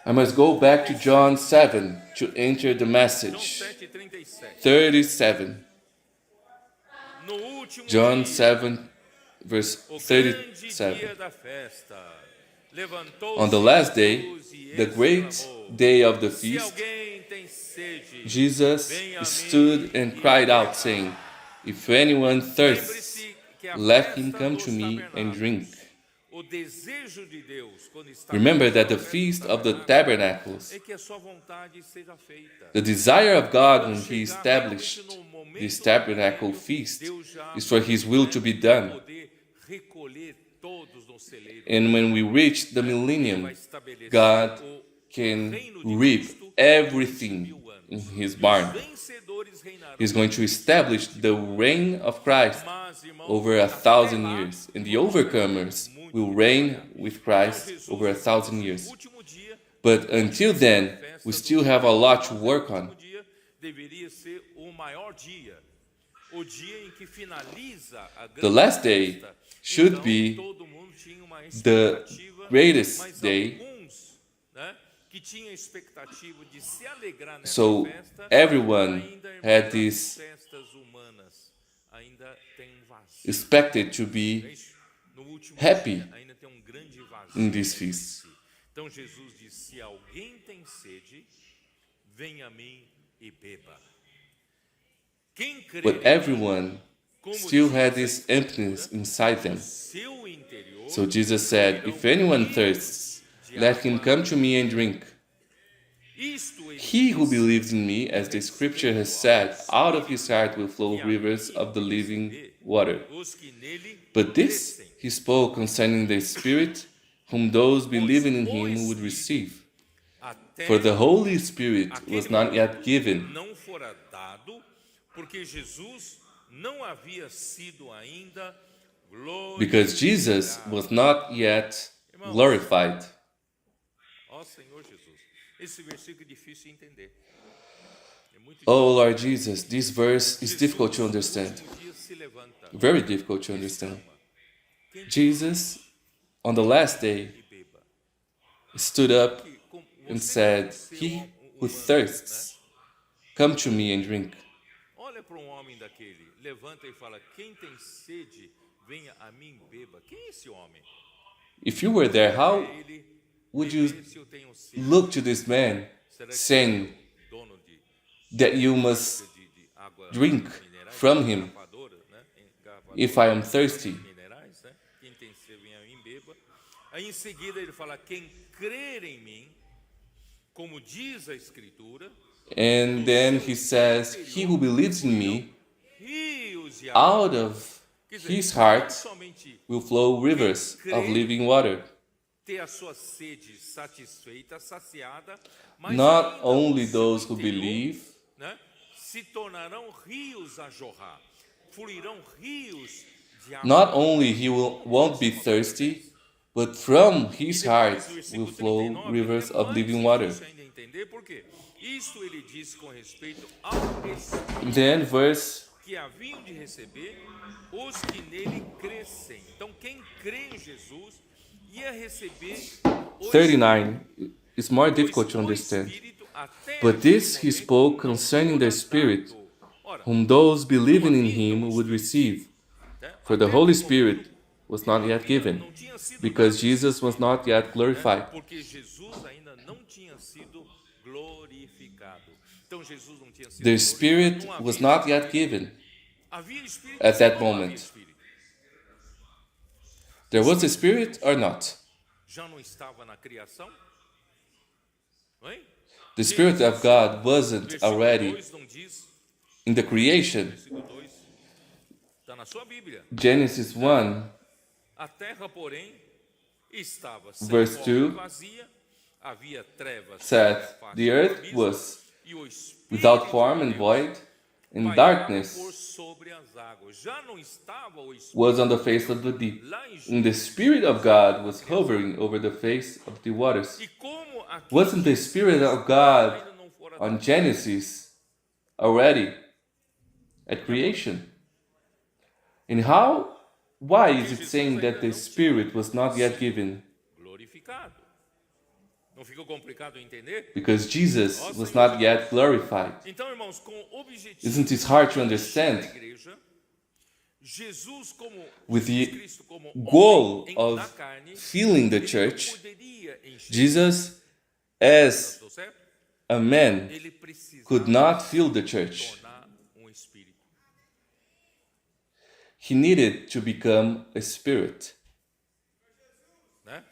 I must go back to John 7 to enter the João message. 7:37. 37. No último John dia, 7, verse o grande dia 37. da festa, levantou-se On the last day, Jesus e the great exclamou, day of the se feast, alguém tem sede, Jesus stood and cried out, saying, If anyone thirsts, lembre-se que a let festa him come dos to me and tabernáculos, drink. o desejo de Deus, quando está Remember presente that the na festa feast dos of the tabernáculos, tabernacles, é que a sua vontade seja feita. the desire of God when Quando He chegar established realmente no momento this do tabernacle reino, feast Deus já is for His will to be done. poder recolher todos no celeiro. And when we reach the Vai millennium, estabelecer God o can reino de reap Cristo everything 1000 anos. in His E barn. os vencedores reinarão. He's going to establish the reign of Christ Mas, irmãos, over até 1,000 lá, years, and the overcomers will reign with Christ Jesus, over 1,000 no years. último dia, But until then, we still have a lot to work o on. último dia deveria ser o maior dia. O dia em que finaliza a grande The last day festa. should Então, be todo mundo tinha uma the expectativa, greatest mas day. alguns, né, que tinham expectativa de se alegrar nessa So festa, everyone ainda, irmãos, had as this festas humanas ainda tem um vazio. expected to be No último happy dia, ainda tem um grande vazio. in this feast. Então Jesus disse: se alguém tem sede, venha a mim e beba. Quem crê But everyone still had this emptiness inside them. seu interior, So Jesus said, "If anyone thirsts, let him come to me and drink. isto ele He who believes in me, as the scripture has said, out of his heart will flow rivers of the living water." os que nele But this crescem. he spoke concerning the Spirit, whom those believing in him would receive. Até For the Holy Spirit was aquele not yet given, não fora dado, porque Jesus não havia sido ainda because Jesus glorificado. was not yet glorified. Ó Senhor Jesus, esse versículo é difícil de entender. É muito Oh Lord Jesus, this verse is difficult to understand. No último dia se levanta, Very difficult to understand. Jesus, on the last day, e beba. stood up Como and você said, conheceu "He humano, who thirsts, come to me and drink." Olha para um homem daquele, levanta e fala: quem tem sede, venha a mim e beba. Quem é esse homem? If you were there, how Ele would you beber se eu tenho sede. look to this man Será que saying é o dono de that you must água drink minerais, from him engarrafadora, né? Engarrafadora if I am thirsty? minerais, né? Quem tem sede, venha a mim e beba. Aí em seguida ele fala: quem crer em mim, como diz a Escritura, And then he says, "He who believes in me, rios de água. out of Quer dizer, his não heart somente will flow rivers of living water." ter a sua sede satisfeita, saciada, mas Not ainda only o seu those who interior, believe, né, se tornarão rios a jorrar, fluirão rios de água. not only won't be thirsty, but from his E heart depois, will versículo flow 39, rivers é of mais living water. difícil ainda entender, por quê? Isto ele disse com respeito ao Espírito Then verse que haviam de receber os que nele crescem. Então, quem crê em Jesus ia receber o 39 is more Espírito, difficult to pois o understand. Espírito até But aquele this he momento spoke não concerning fora the Spirit, dado. Ora, whom those believing não in havia him então would Espírito, receive. né? For the Até Holy aquele Spirit momento, was not yet given, não tinha sido because dado Jesus esse was not yet glorified. porque Jesus ainda não tinha sido glorificado. Então Jesus não tinha sido The glorificado, Spirit não was havia not yet Espírito. given. Havia Espírito at ou that não havia moment. Espírito? There was a Spirit or not? Já não estava na criação? Hein? The Spirit of God wasn't Versículo already 2 não diz. in the creation. Versículo 2 está na sua Bíblia. Genesis 1, A terra, porém, estava sem Verse forma 2 e vazia, havia trevas said, sobre a face "The do earth abismo, was e o Espírito without form de and Deus void, and pairava por darkness sobre as águas." Já não estava o Espírito was on the face of the deep. lá em And the Spirit of God was hovering over the face of the waters." E como aqui Wasn't the Spirit of God ainda não fora on Genesis already at creation? And why is it saying that the Spirit was not yet given? glorificado. Não ficou complicado entender? Because Jesus was not yet glorified. Então, irmãos, com o objetivo Isn't it hard to da understand? igreja, Jesus como With Jesus the Cristo como goal homem of na carne, filling the ele church, não poderia encher. Jesus, as Estou certo? a man, Ele precisava could not fill the church. tornar espírito. He needed to become a spirit. Né?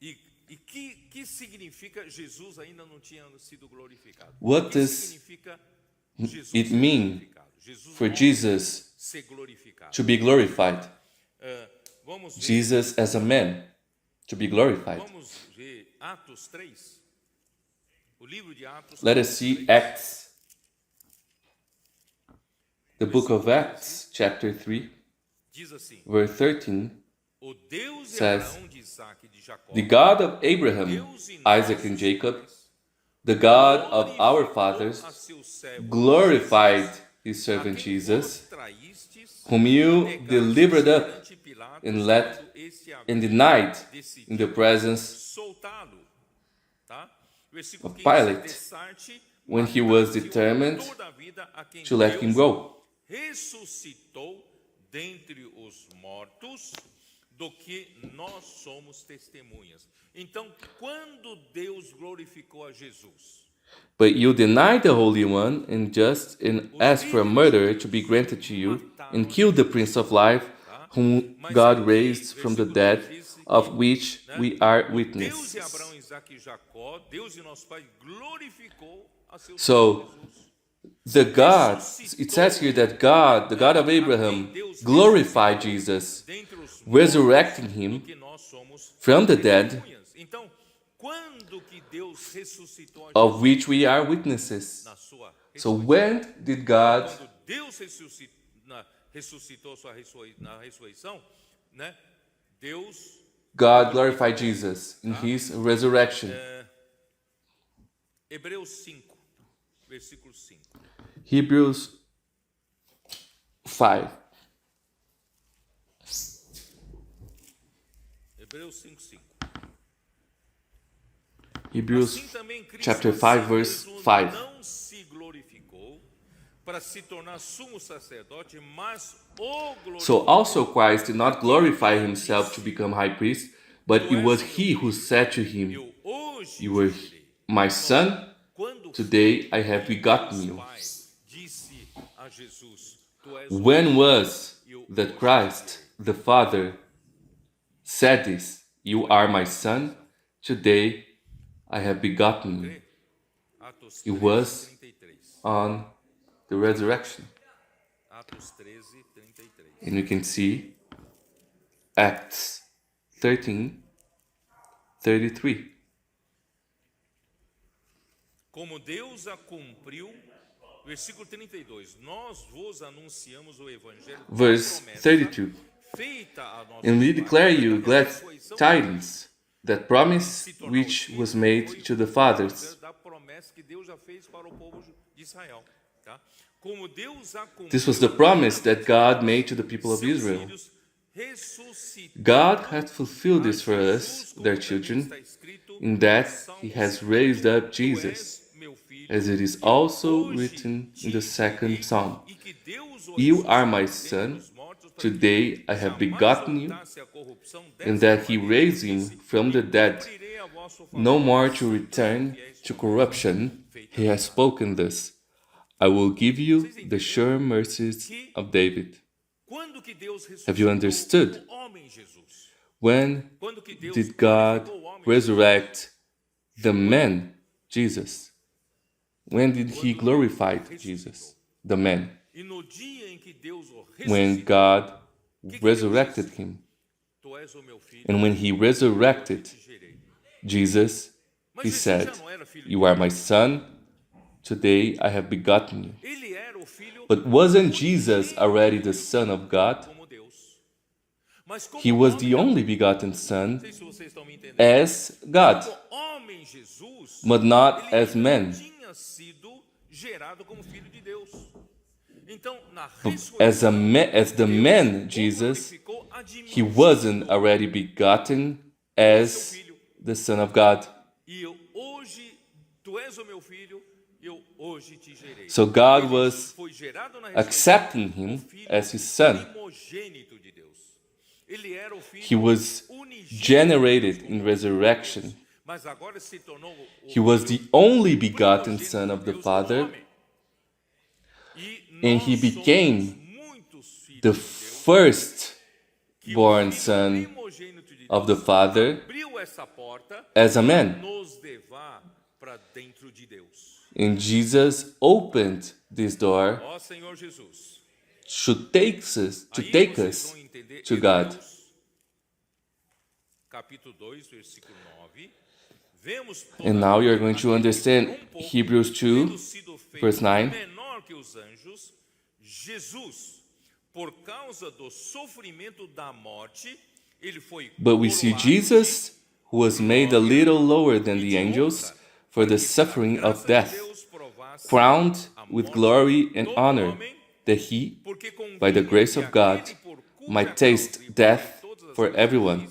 E que significa Jesus ainda não tinha sido glorificado? What O que does significa Jesus it ser mean glorificado? Jesus for homem Jesus ser glorificado. to be glorified? Vamos ver, Jesus as a man to be glorified. vamos ver Atos 3. O livro de Atos. Let us see Acts. The book of Acts, chapter 3, Diz assim: verse 13. O Deus de says, Abraão, de Isaac e de Jacó, The God of Abraham, Deus e Isaac, and nossos Jacob, pais, the God of our glorificou fathers, a seu servo glorified his a servant quem Jesus, vos traístes, whom you negastes delivered up perante Pilatos, and let quando este and havia denied decidido in the presence soltá-lo. Tá? Versículo of 15, Pilate, Dessarte, when he was mataste determined toda a vida a quem to let Deus him go. ressuscitou dentre os mortos, do que nós somos testemunhas. Então, quando Deus glorificou a Jesus, But you denied the Holy One and asked for a murderer to be granted to you, and killed the Prince of Life, whom God raised from the dead, of which we are Deus de witnesses. Abraão, Isaac e Jacó, Deus de nosso Pai, glorificou a seu So, Filho Jesus. the God, it says here that God, the God of Abraham, glorified Jesus, Dentre os resurrecting mortos, him do que nós somos from the dead, testemunhas. Então, quando que Deus ressuscitou a of which we are witnesses. na sua So ressurreição? when did God, Quando Deus ressuscitou na ressurreição, né? God glorified Jesus in his resurrection? Hebreus 5, versículo 5. Hebrews 5. Hebreus 5, 5. Hebrews Assim também Cristo chapter a si 5, verse mesmo 5. não se glorificou para se tornar sumo sacerdote, mas o glorificou. So also Christ did not glorify himself to become high priest, but it was he who said to him, Eu hoje "You were te gerei." my son, Quando today I have begotten Deus you." Pai disse a Jesus, tu és o When was that Christ, the Father, said this? "You are my son, today I have begotten you." Atos It was 13:33. on the resurrection. Atos 13:33. And you can see Acts 13:33. Como Deus a cumpriu, versículo 32. Nós vos anunciamos o evangelho da Verse promessa 32. feita a nossos And we pais, declare you da glad ressurreição tidings, that promise se tornou which filho, was made foi to the fathers. da promessa que Deus já fez para o povo de Israel, tá? Como Deus a cumpriu, This was the promise that God made to the people of seus Israel. filhos, ressuscitando God has fulfilled this a for Jesus, us, como their também children, está escrito in no that Salmo He has 50, raised up Tu Jesus, és meu filho, as it is eu also hoje written in te the second gerei, psalm. e que Deus o You are ressuscitou my dentre son, os mortos, para que today I have jamais begotten you, voltasse a corrupção and dessa that He maneira, raised him disse, from the "E dead, cumprirei a vosso favor, no more to santos e return fiéis to promessas corruption. feitas He a has nós." spoken this. I will give you the sure mercies of David. Quando que Deus Have you ressuscitou understood? o homem Jesus? When Quando que Deus did God glorificou o homem? resurrect the man, Jesus? When did He glorify Jesus, the man? E no dia em que Deus o When ressuscitou, God resurrected him. tu és o meu filho, And when He resurrected te gerei. Jesus, Mas He Jesus said, já não era filho "You de are my son, today I have begotten you." Ele era o filho But wasn't Jesus already the Son of God? como Deus. Mas como He was the homem, only begotten Son não sei se vocês estão me entendendo. as God, Como homem, Jesus, but not ele as man. tinha sido gerado como filho de Deus. Então, na As the Deus man, o Jesus, glorificou, He wasn't already begotten as the Son of God. E eu hoje, tu és o meu filho, eu hoje te gerei. So God Ele was foi gerado na accepting ressurreição, him o filho as His Son. primogênito de Deus. Ele era o filho He was unigênito, generated in resurrection. mas agora se tornou o He was the filho only begotten primogênito Son de of the Deus, Father, o homem. E and nós He became somos muitos filhos the de Deus, first que o born filho Son primogênito de of the Deus Father abriu essa porta as a man. nos levar para dentro de Deus. And Jesus opened this door Ó Senhor Jesus. to take us Aí take vocês us vão entender to God. Hebreus, capítulo 2, versículo 9. Vemos And now you're going to aquele understand que por pouco, Hebrews 2, tendo sido feito verse 9. menor que os anjos, Jesus, por causa do sofrimento da morte, ele foi But we see coroado Jesus, who was made a little lower than the angels for the suffering of death, crowned with glory and honor, that He, by the grace of God, might taste death for everyone.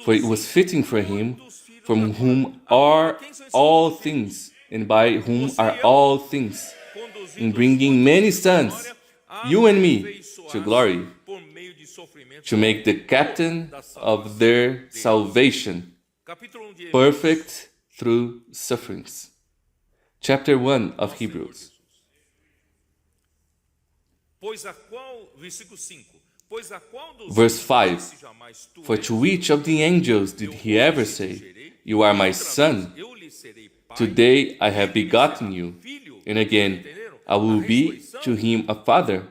For it was fitting for Him, from whom are all things, and by whom are all things, in bringing many sons, you and me, to glory. por meio de sofrimento to make the captain of their salvation Capítulo 1 de Hebreus. perfect through sufferings. Chapter 1 of Hebrews. Pois a qual, versículo 5. Pois a qual dos Verse anjos 5. disse jamais tu For és to which of the angels did he ever say, You are my son, eu lhe serei pai, today I have begotten you, filho? and again Entenderam? I will A be ressurreição. to him a father,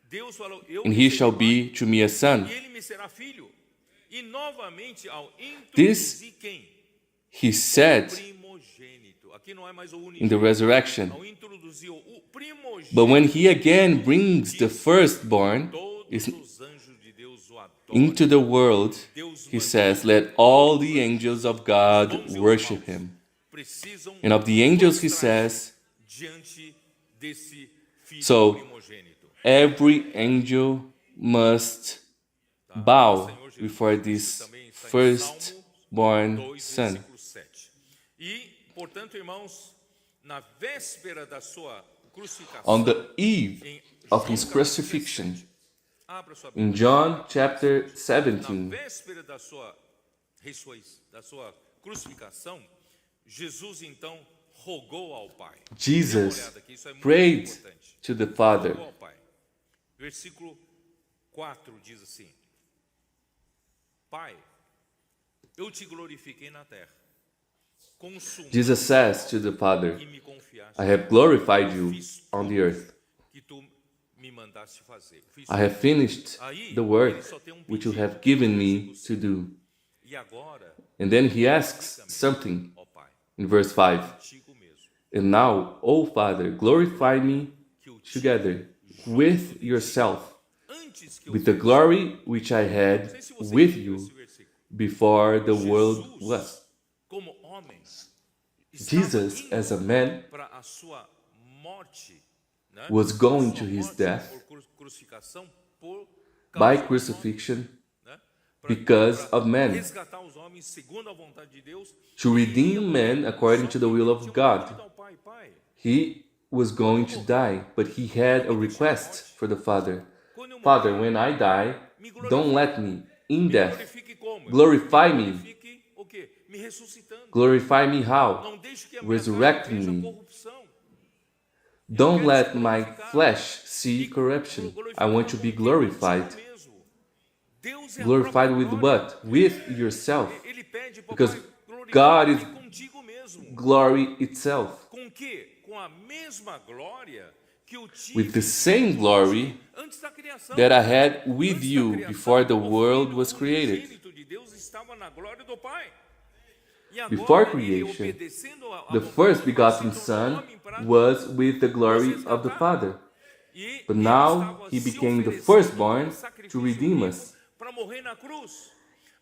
Deus falou, eu and lhe he serei shall pai, be to me a son. e ele me será filho. E novamente ao This introduzir quem? He said Primogênito. Aqui não é mais o in the unigênito. resurrection. Ao introduzir o primogênito, But when he again brings the firstborn todos os anjos de Deus o adoram. into the world, he says, Let all the angels of God worship him. Precisam And of the angels, he prostrar says, diante desse filho So, primogênito. every angel must bow before this Também está em firstborn 2, son. versículo 7. E, portanto, irmãos, na véspera da sua crucificação, On the eve em of his João capítulo crucifixion, 17, abra sua Bíblia. in John chapter Na 17, véspera da sua crucificação, Jesus então rogou ao Pai. Dê uma Jesus olhada aqui, isso é muito prayed importante. to the Father. Rogou ao Pai. Versículo 4 diz assim: Pai, eu te glorifiquei na terra, consumi Jesus says to the Father, e me confiaste. I have glorified you on the earth. Que tu me mandaste fazer. Fiz I have finished the work which you have given me to do. E agora, And then he asks something ó Pai, in verse 5. contigo mesmo, And now, O Father, glorify me que eu te together with yourself, antes que eu with the glory which I had with you before the world was. como homem, Jesus, as a man, para a sua morte, né? was going to Sua his morte death por crucificação por by causa do crucifixion homem, né? because of man, Resgatar os homens segundo a vontade de Deus. to redeem man according to the will of God. Ao Pai, Pai, He was going to die, but he had a request for the Father. quando eu Father, morrer, when I die, don't let me in death. glorifique como? Glorify me. Glorifique o quê? Me ressuscitando. Glorify me how? Não deixe que a minha Resurrect carne veja me. corrupção. Don't let my flesh see corruption. I want to be glorified. Deus é a Glorified própria with glória. what? With yourself. Ele pede para Because God God is contigo mesmo. glory itself. Com que? Com a mesma glória que eu tive With the same glory antes da criação. that I had with Antes da you criação, before the o world Filho was created. unigênito de Deus estava na glória do Pai. E agora, Before ele, creation, obedecendo a the vontade first do Pai, begotten se tornou Son homem para was with the glory nos of the resgatar. Father. E But ele now estava he se became the oferecendo firstborn como to sacrifício redeem vivo us. para morrer na cruz.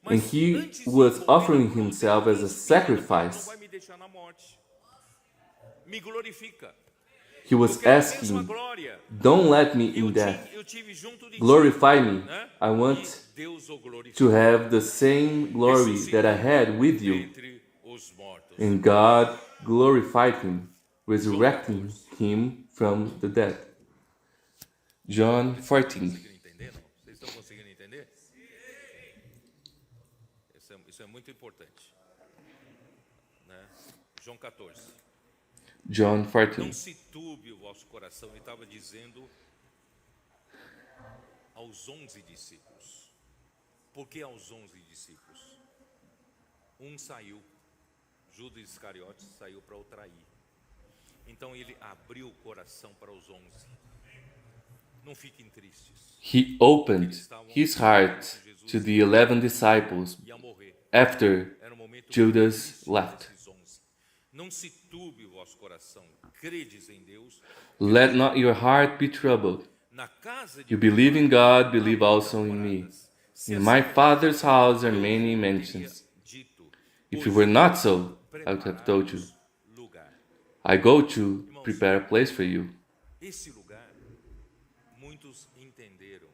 And Mas he antes de was morrer na offering cruz, himself ele as a disse, "Filho, não sacrifice." vai me deixar na morte. Me glorifica. He was Eu quero a mesma asking, glória. don't let me in death. Eu tive junto de Glorify ti, me. né? I want E Deus o glorificou to have the same glory that I had with you. entre os mortos. And God glorified him, resurrecting him from the dead. John 14. Conseguiram entender? Não? Vocês estão conseguindo entender? Isso é muito importante. Né? João 14. John Não 14. se turbe o vosso coração. Ele estava dizendo aos 11 discípulos. Por que aos 11 discípulos? Um saiu, Judas Iscariotes saiu para o trair. Então ele abriu o coração para os 11. Não fiquem tristes. He opened his heart to the 11 disciples Ia morrer. after Era um momento Judas difícil left. desses 11. Não se turbe o vosso coração. Credes em Deus. Let not your heart be troubled. Na casa de You believe in God, believe also in me. Se In assim my fosse, Father's house are many teria mansions. dito, If pois it were not so, I would have told you. preparamos lugar. I go to prepare a place for you. Esse lugar, muitos entenderam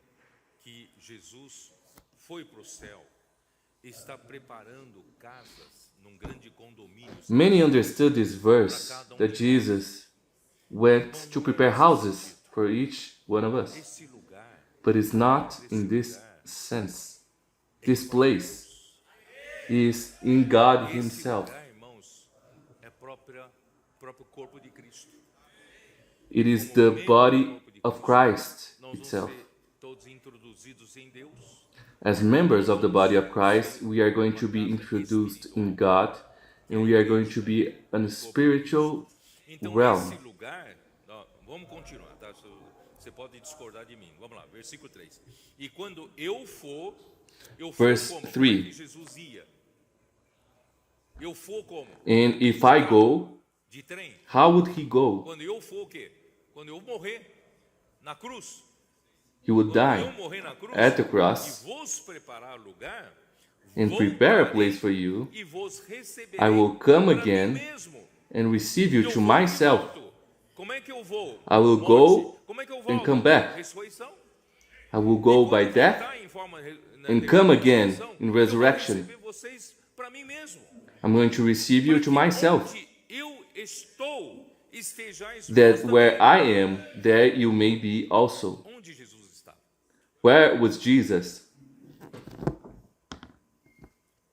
que Jesus foi para o céu, está preparando casas num grande condomínio. Many understood this verse that Jesus went to prepare houses for each one of us. Esse lugar But it's not in this sense. This place is in God Esse Himself. lugar, irmãos, é próprio corpo de Cristo. It is Como the membro do body corpo de of Cristo, Christ nós vamos itself. ser todos introduzidos em Deus. As members of the body of Christ, we are going to be introduced in God, and we are going to be in a spiritual Então, realm. esse lugar, ó, vamos continuar, tá? Você pode discordar de mim. Vamos lá, versículo 3. E quando eu for Verse como? Como é 3. que Jesus ia? Eu for como? And if I go, De trem. how would He go? Quando eu for o quê? Quando eu morrer na cruz. He would Quando eu die morrer na cruz at the e cross vos preparar lugar, and prepare a place voltarei for you. e vos receberei I will come para mim again mesmo. and receive you Eu to vou e myself. volto. Como é que eu vou? I will Morte. go Como é que eu and volto? come back. Ressurreição. I will go E by quando death voltar em forma, and come again ressurreição, in eu resurrection. vou receber vocês para mim mesmo. I'm going to receive you to myself, Onde eu estou, estejais that vós where também. I am, there you may be also. Onde Jesus está? Where was Jesus?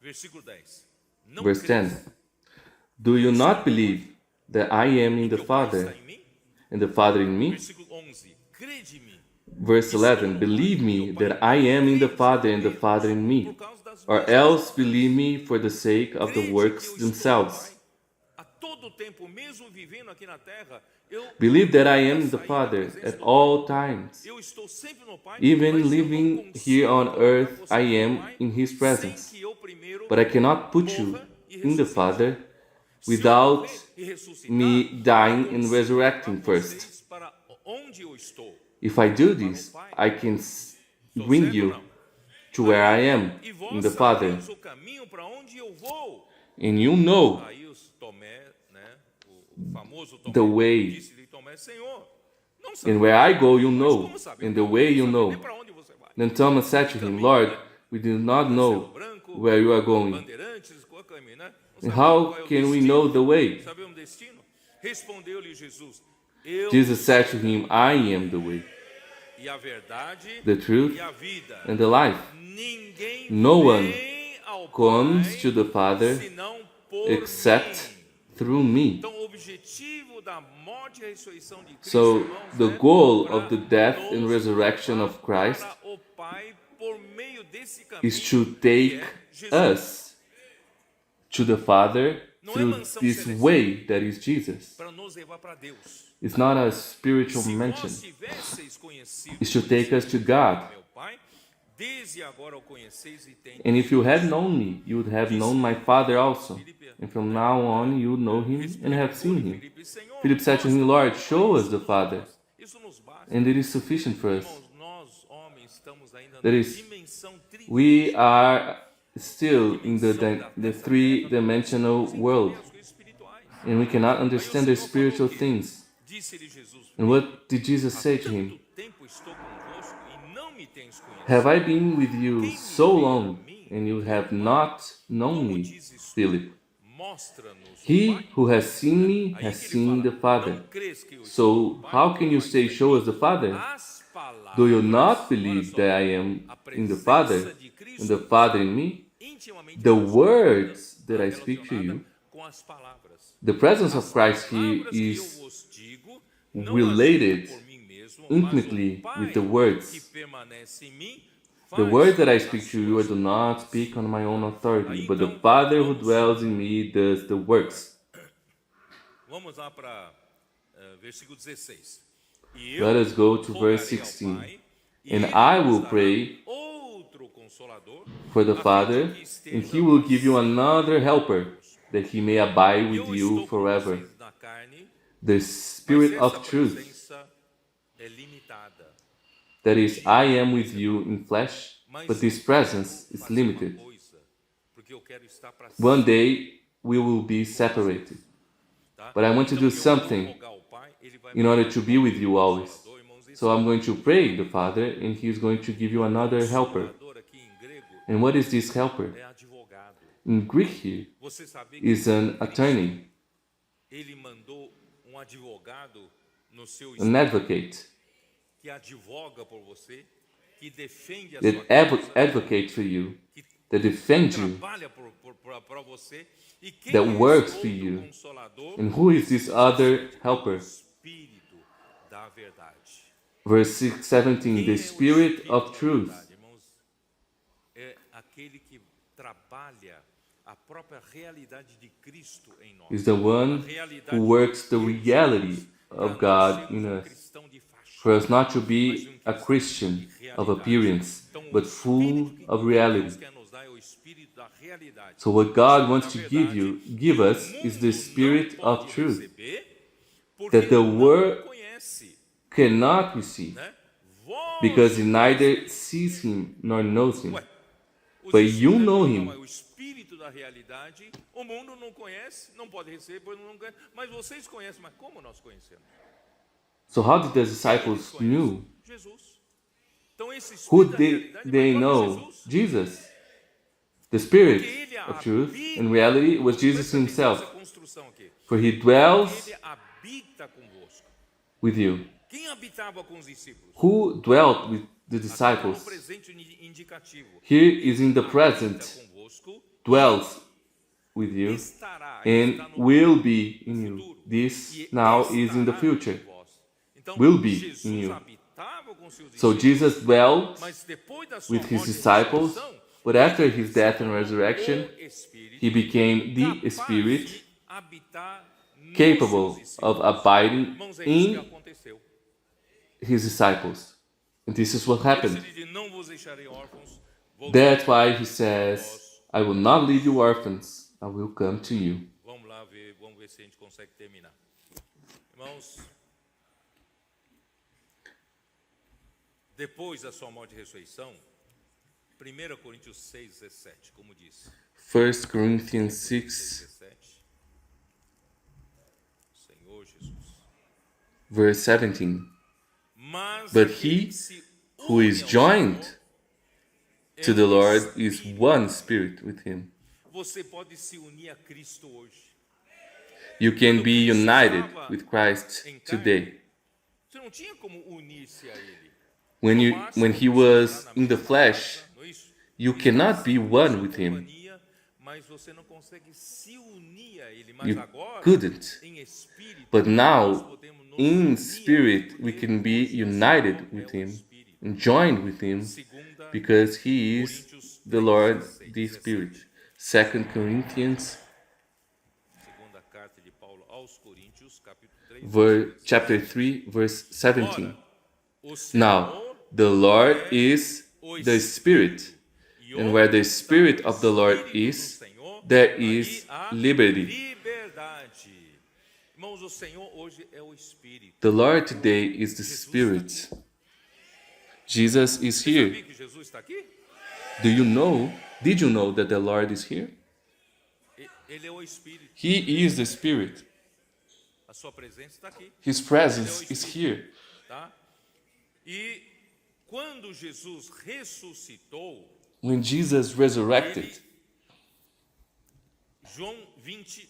Versículo 10. Não Verse crês 10. Do you not believe that I am in que the o Pai está Father, em mim? and the Father in me? Versículo 11. Crede-me. Verse 11. Believe me that I am in the Father, and the Father in me. Por causa das Or minhas else believe me for the sake of the Crede works que eu estou no themselves. Pai. A todo tempo, mesmo vivendo aqui na terra, eu Believe that I am nunca the saí da Father presença at do all Pai. times. Eu estou sempre no Pai, Even mas eu não living consigo here on colocar earth, você I no am Pai in His sem presence. que eu primeiro But I cannot put you morra e in the ressuscite. Father Se eu without morrer e ressuscitar, me eu dying and consigo resurrecting levar first. vocês para onde eu estou. If I do this, I can Estou bring certo ou you não? to where I am E in vós the Father, sabeis o caminho para onde eu vou. and you know Aí os Tomé, né, o famoso Tomé, the way. disse-lhe Tomé, Senhor, não And sabemos, where I go, you mas know, como sabemos? and the way you Não know. sabemos nem para onde você vai. Then Thomas said to him, Lord, we do not know Branco, where you are going. Bandeirantes, qual é o caminho, né? Não And sabemos how qual é o can we destino. know the way? Sabemos o destino? Respondeu-lhe Jesus, eu Jesus said to him, I am the way, e a verdade the truth, e a vida. and the life. Ninguém No one vem ao comes Pai to the Father senão por except mim. through me. Então, o objetivo da morte e ressurreição de Cristo, So irmãos, the é goal pra of the death and nos resurrection levar of Christ para o Pai por meio desse caminho is to que take é Jesus. us to the Father through this way that is Jesus. Para nos levar para Deus. It's not a spiritual Se mansion. vós tivesseis conhecido It's to take us to God. meu Pai, desde agora o conheceis e tendes. And if you had known me, you would have known my Father also. And from now on, you know him and have seen him. Filipe, Senhor, Philip said to him, Lord, show us the Father, isso nos basta. and it is sufficient for us. Irmãos, nós homens estamos ainda That na is, dimensão We are still in the three-dimensional world, espirituais. and we cannot understand the spiritual things. Disse-lhe Jesus, And what did Jesus say to him? tanto tempo estou convosco e não me tens conhecido. Have I been with you so long, and you have not known me, Philip? Mostra-nos o He Pai. who has seen me Aí has que ele seen the fala, Father. não crês que eu So estou no Pai? how can you say, show us the Father? As palavras, Do you not olha believe só, that I am a in the presença Father, de Cristo and the Father in me? intimamente The relacionada words that I speak to you, com as palavras. the presence of Christ here Palavras que eu is vos digo, não as related digo por mim mesmo, intimately mas o with the Pai words. que permanece em mim The faz words that I as speak to suas you, I do not speak on my own authority, but the Father who dwells in me does the works. Vamos lá para versículo 16. E eu Let us go to rogarei verse ao 16. Pai, e And ele I vos will dará pray outro consolador, for the a fim de Father, que esteja and he will give you another helper, that he may abide with eu you estou com forever. vocês na carne, The mas Spirit essa of truth, presença é limitada. that is, I am with you in flesh, but this presence is limited. Coisa, porque eu quero estar para One day we will be separated, tá? but I want to Então, do eu vou something rogar ao Pai, ele vai in me order to be with you always. Consolador, irmãos, esse So I'm going to pray the Father, and he is going to give you another helper. Consolador aqui em grego And what is this helper? é advogado. In Greek here Você sabia que is an attorney, ele mandou um advogado no seu an estado advocate, que advoga por você? que defende a that sua causa, advocate for you, that defend you, trabalha para você. E quem that é esse works for outro you. consolador? And who is this other helper? Espírito da verdade. Verse 17, the Spirit of truth Irmãos, é aquele que trabalha a própria realidade de Cristo em nós. is the one who works the reality of God in us, for us not to be a Christian of appearance, but full of reality. So what God wants to give us is the Spirit of truth that the world cannot receive, because it neither sees Him nor knows Him. But you know Him. O Espírito da realidade, o mundo não conhece, não pode receber, pois não conhece, mas vocês conhecem, mas como nós conhecemos? So how did the disciples knew? Jesus. Então esse Who Espírito da did realidade, they mas qual é know? Jesus? Jesus. The Spirit of truth, in reality, was Jesus Himself, Essa construção aqui. for He dwells Ele habita convosco. with you. Quem habitava com os discípulos? Who dwelt with the No disciples? presente indicativo. Here is in the present, Convosco, dwells with you, estará, and está no will be in you. futuro. This E now is in the estará future. em vós. Então, Will be Jesus in you. habitava com seus So discípulos, Jesus dwelt mas depois da sua with His morte e disciples, ressurreição, but after His death and resurrection, o Espírito He became the capaz Spirit de habitar nos capable seus discípulos. of abiding Irmãos, é isso que in aconteceu. His disciples. And this is what happened. Ele diz, não vos deixarei órfãos, That's why He says, I will not leave you orphans, I will come to you. Vamos lá ver, vamos ver se a gente consegue terminar. Irmãos, depois da sua morte e ressurreição, 1 Coríntios 6, 17, como diz. 1 Corinthians 6, 17. Senhor Jesus. verse 17. Mas But aquele he que se who is une ao joined Senhor é to the um Lord is espírito. one spirit with Him. Você pode se unir a Cristo hoje. You can be united with Christ today. Você não tinha como unir-se a Ele. When He was in the flesh, Não é isso? you cannot be one with Him. Companhia, mas você não consegue se unir a Ele. Mas You agora, couldn't. em espírito, But nós now, podemos nos in unir a spirit, Ele, we porque can be o Senhor united é with o Him Espírito. and joined with Him Segunda because He is Coríntios the Lord, 3:16. the Spirit. 2 Corinthians Segunda carta de Paulo aos Coríntios, capítulo 3. chapter 3, verse 17. Ora, o Now, Senhor the Lord is the Spirit, and where the Spirit of the Lord is, there is liberty. liberdade. Irmãos, o Senhor hoje é o Espírito. The Lord today is the Spirit. Jesus is here. Sabia que Jesus está aqui? Did you know that the Lord is here? Ele é o Espírito. He is the Spirit. A sua presença está aqui, His presence is here. tá? E quando Jesus ressuscitou, When Jesus resurrected, João 20,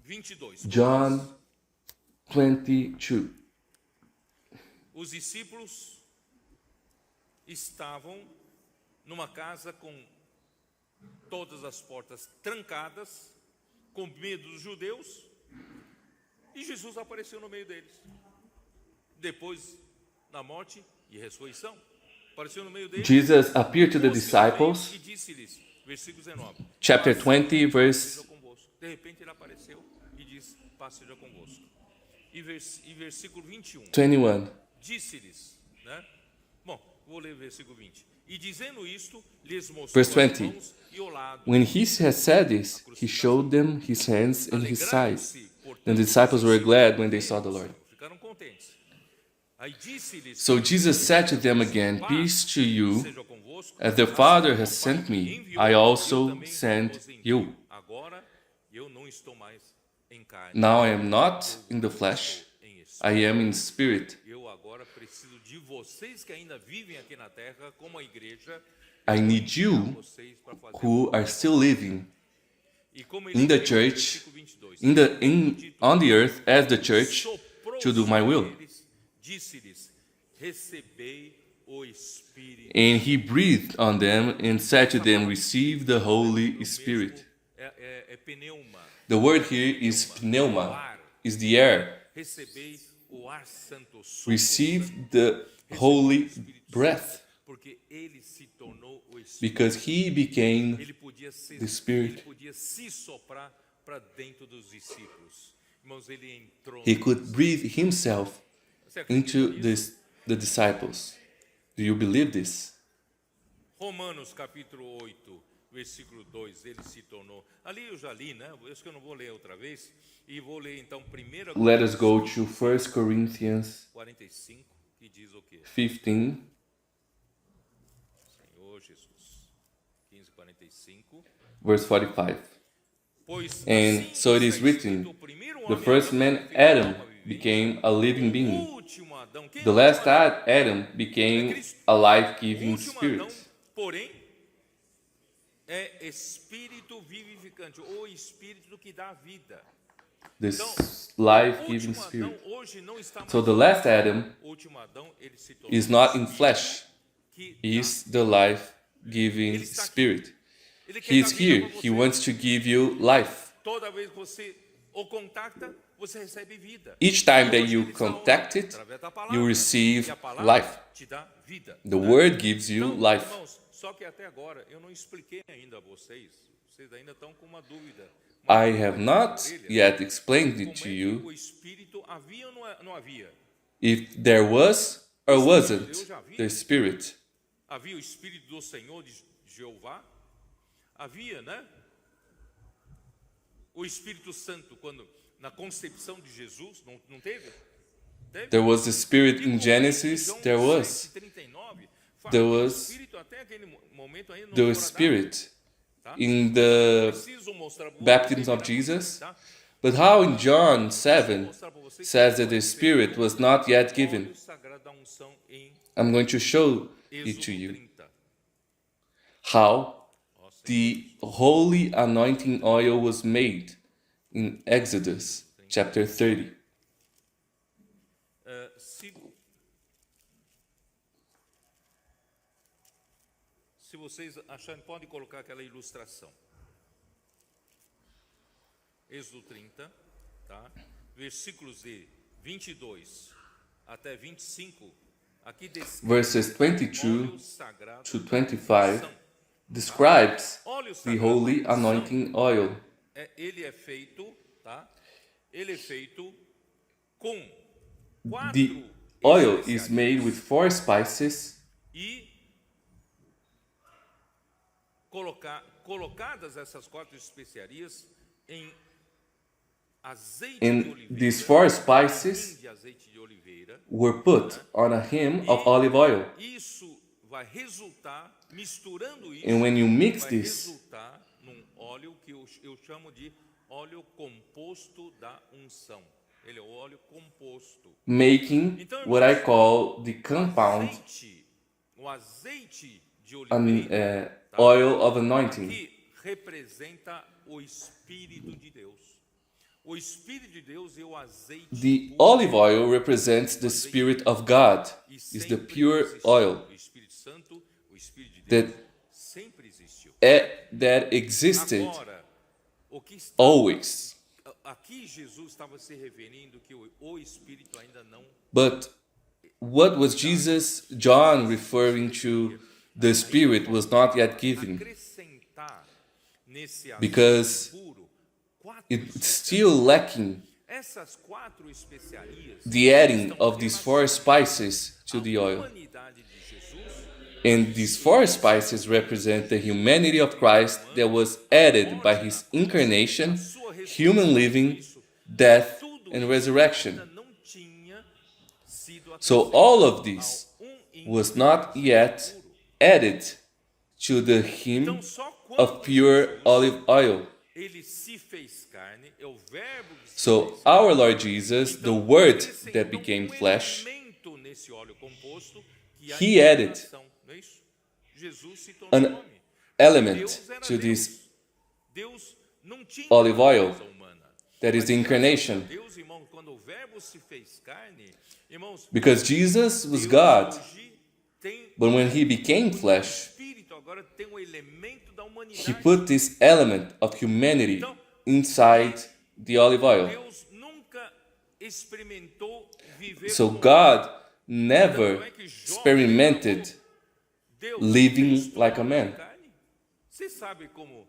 22. John 22, Os discípulos estavam numa casa com todas as portas trancadas, com medo dos judeus, e Jesus apareceu no meio deles. Depois da morte e ressurreição, apareceu no meio deles. Jesus appeared to the Conselhou disciples, e disse-lhes, versículo 19. chapter "Paz 20, seja verse convosco." De repente ele apareceu e disse, paz seja convosco. E versículo 21. 21. Disse-lhes, né? Bom, vou ler o versículo 20. E dizendo isto, lhes mostrou Verse as 20. mãos e o lado. When he had said this, he showed them his hands and his side. Alegraram-se, portanto, And the disciples were glad when they saw the Lord. Ficaram contentes. Aí disse-lhes, So Jesus said to them again, Peace to you. seja convosco, As the Father has sent me, I also send you. Agora eu não estou mais em carne. Now I am not in the flesh, Em espírito. I am in spirit. Eu agora preciso de vocês que ainda vivem aqui na terra, como a igreja, I need you vocês para fazer. who are still living E como in the diz no church, versículo 22, on the earth as the church, soprou to do my will. sobre eles, disse-lhes, recebei o Espírito. And he breathed on them and said to them, receive the Holy Spirit. É pneuma. The word here is pneuma, is the air. Recebei o ar santo. Receive the holy breath, Porque ele se tornou o Espírito. because he became Ele podia ser, the Spirit. ele podia se soprar para dentro dos discípulos. Irmãos, ele entrou. He could breathe himself Você acredita into nisso? the disciples. Do you believe this? Romanos capítulo 8, versículo 2, ele se tornou. Ali eu já li, né? Eu acho que eu não vou ler outra vez. E vou ler então 1 Let us go to 1 Corinthians 45, que diz o quê? 15, Senhor Jesus. 15:45. verse 45. Pois And assim so it is está written, escrito, o primeiro the homem, first Adão, man, foi feito uma Adam, alma vivente. became a living O being. último Adão, quem é The o last último Adão? Adam became a life-giving O último Adão, spirit. porém, é espírito vivificante, ou espírito que dá vida. This O life-giving último Adão spirit. hoje não está mais. So the last Adam O último Adão, ele se tornou is not in flesh, que is the life-giving spirit. ele quer He is dar vida here. pra He você. wants to give you life. Toda vez que você o contacta, você recebe vida. Each time E that hoje you ele está onde? contact it, Através da palavra. you receive E a palavra life. te dá vida. The word gives you Então, life. irmãos, só que até agora eu não expliquei ainda a vocês. Vocês ainda estão com uma dúvida. I have not yet explained it Como to é que you o Espírito havia ou não havia? if there was or wasn't the Spirit. Havia o Espírito do Senhor de Jeová? Havia, né? O Espírito Santo, quando na concepção de Jesus, não teve? Teve? There was the Spirit in E Genesis, João there was 7:39, fala there que o was Espírito até aquele momento ainda não the fora Spirit dado, tá? in the Preciso mostrar pra baptism vocês, of Jesus. tá? But how in John 7 Mostrar pra vocês says that the Spirit was not yet o given? óleo sagrado da unção em I'm going to show it Êxodo to you. 30. How Ó, Senhor. the holy anointing oil was made in Exodus chapter 30. Se vocês acharem, podem colocar aquela ilustração. Êxodo 30, tá? Versículos de 22 até 25. Aqui descreve Verses o 22 óleo sagrado to da 25 unção. describes Óleo the sagrado holy da unção, anointing oil. ele é feito, tá? Ele é feito com 4 The oil is especiarias made with 4 spices, e colocadas essas 4 especiarias em azeite de and oliveira, these 4 spices de azeite de oliveira. were put on a him of olive oil. Isso vai resultar, misturando isso, And when you mix vai this, resultar num óleo que eu chamo de óleo composto da unção. Ele é o óleo composto. making what I call the compound O azeite de an, oliveira oil of anointing. aqui representa o Espírito de Deus. O Espírito de Deus é o azeite The puro. olive oil represents the Spirit of God, E is the sempre pure existiu. oil O Espírito Santo, o Espírito de Deus, that, sempre existiu. that existed Agora, o que está, always. aqui Jesus estava se referindo que o Espírito ainda não. But what was Jesus, John, referring to? The Spirit was not yet given, Acrescentar nesse because azeite puro 4 it's still lacking essas 4 especiarias. the adding estão of these 4 spices to the a oil. humanidade de Jesus, And these 4 spices represent the humanity of Christ that was added by his incarnation, human living, death, tudo and isso resurrection. ainda não tinha sido So all of this was not yet added to the hymn Então, só of quando pure Jesus, olive oil. ele se fez carne, é o verbo que se So fez our Lord Jesus, the Então, Word acrescentou that became flesh, elemento nesse óleo composto, que é a He added encarnação, não é isso? Jesus se tornou an homem. element Deus era to Deus. this Deus não tinha olive oil natureza humana. that is the Mas incarnation. Deus, irmão, quando o verbo se fez carne, irmãos, Because Jesus was Deus God. hoje tem But when he became flesh, espírito, agora tem um elemento da he humanidade. put this element of humanity inside the olive oil. Deus nunca experimentou viver So como God never experimented Deus living testou like a a man. carne. Você sabe como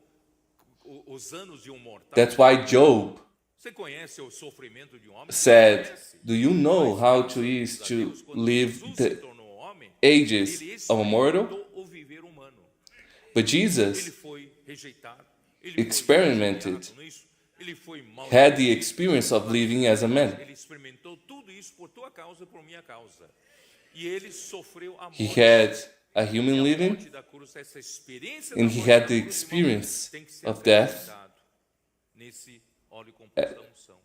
os anos de um mortal. That's why Job Você conhece o sofrimento de um homem? said, Conhece. do you know how to is to live the ages of a mortal? O viver humano. But Ele Jesus foi rejeitado. Ele experimented, foi rejeitado, ele foi had the experience of living as a man. Ele experimentou tudo isso por tua causa e por minha causa. E ele sofreu a He morte. had a E human a living, morte da cruz, essa experiência and da he morte had da the cruz, experience irmão, tem que ser of death, apresentado nesse óleo composto da unção.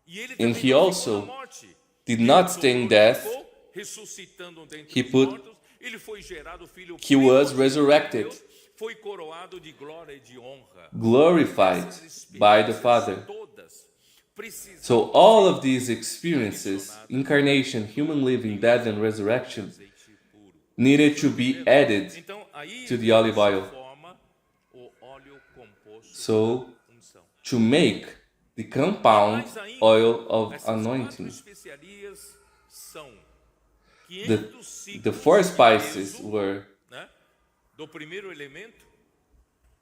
E ele and também he não ficou also na morte. did Deus not o stay in death. glorificou, ressuscitando dentre He os put- mortos. Ele foi gerado filho He was primogênito de resurrected, Deus, foi coroado de glória e de honra. glorified Essas by the experiências Father. todas precisavam So all of these experiences, incarnation, human living, death, and resurrection, ser azeite puro. needed to be added Então, aí to the olive se oil. forma o óleo composto So da unção. to make the compound Mais ainda, oil of essas quatro anointing. especiarias são The, 500 ciclos the four de spices peso, were né, do primeiro elemento,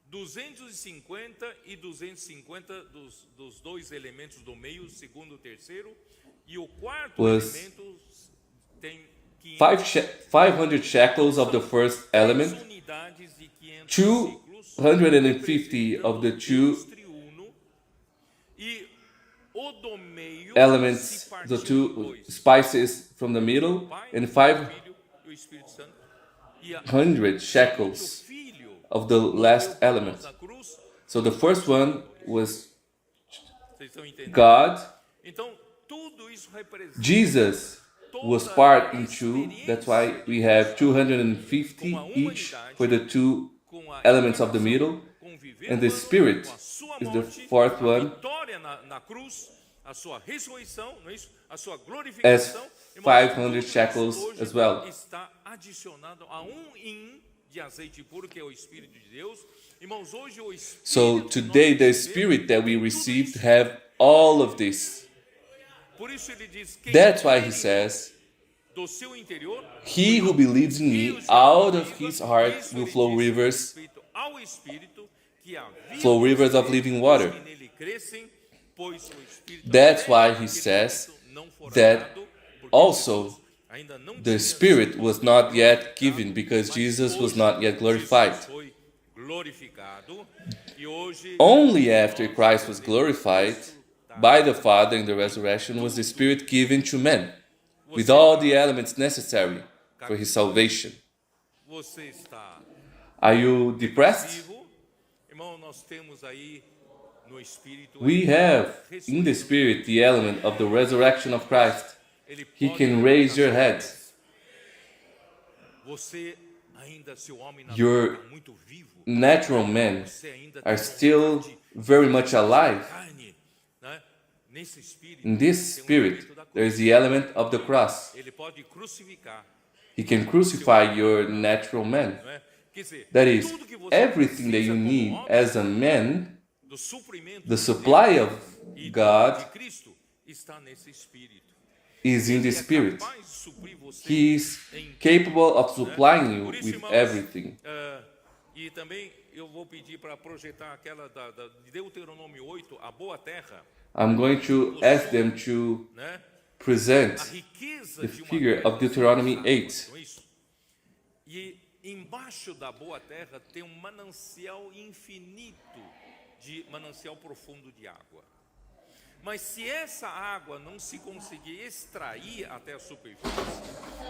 250 e 250 dos dois elementos do meio, o segundo e o terceiro, e o quarto Was elemento tem 500 500 shekels of the first element, unidades de 500 ciclos, 250 of the two Deus triuno, e o do meio elements, se the partiu em two dois. spices from the middle, O Pai, and o Filho e o Espírito Santo. E a 500 o shekels Filho of the last deu element. na cruz. So the first one was Vocês estão entendendo? God. Então, tudo isso representa Jesus was part in two. That's why we have 250 each for the two com a elements of the encarnação, middle. com viver And the humano, Spirit com a sua is the morte, fourth a one. vitória na cruz, a sua ressurreição, não é isso? A sua As glorificação. Irmãos, 500 tudo isso shekels hoje as well. está adicionado a hin de azeite puro, que é o Espírito de Deus. Irmãos, hoje o Espírito So que today nós the recebemos, Spirit that we tudo received isso. have all of this. Por isso ele diz, quem That's why crê he says, do seu interior, he who believes in me, out of his heart will flow rivers, ao Espírito, que a vida flow rivers of dos living water. que nele crescem, pois o Espírito That's até why he naquele says momento não fora that dado, porque also Jesus ainda não the tinha Spirit sido was not yet glorificado, given because mas Jesus was hoje not yet glorified. Jesus foi glorificado, e hoje Only after Christ was glorified by the Father in the resurrection was the Spirit given to men, with all the elements necessary for his salvation. você está Are you depressed? vivo. Irmão, nós temos aí no Espírito We have in the Spirit the element of the resurrection of Christ. Ele He pode can raise your head. Você ainda, seu homem Your natural, está muito vivo. Natural men Você ainda are tem still vontade very much alive. de carne, né? Nesse espírito. In this tem Spirit, elemento da cruz. there is the element of the cross. Ele pode crucificar, He can crucify your natural man. não é? Quer dizer, That is, tudo que você everything that precisa you como need homem, as a man, do suprimento the de supply Deus of e God de Cristo está nesse espírito. is in the Ele é Spirit. capaz de suprir você He is em capable of supplying you Por isso, with irmãos, everything. E também eu vou pedir para projetar aquela de Deuteronômio 8, a boa terra, I'm going to ask them to né? present A riqueza the de uma figure terra of Deuteronomy sem água, 8. não é isso? E embaixo da boa terra tem um manancial infinito, de manancial profundo de água. Mas se essa água não se conseguir extrair até a superfície,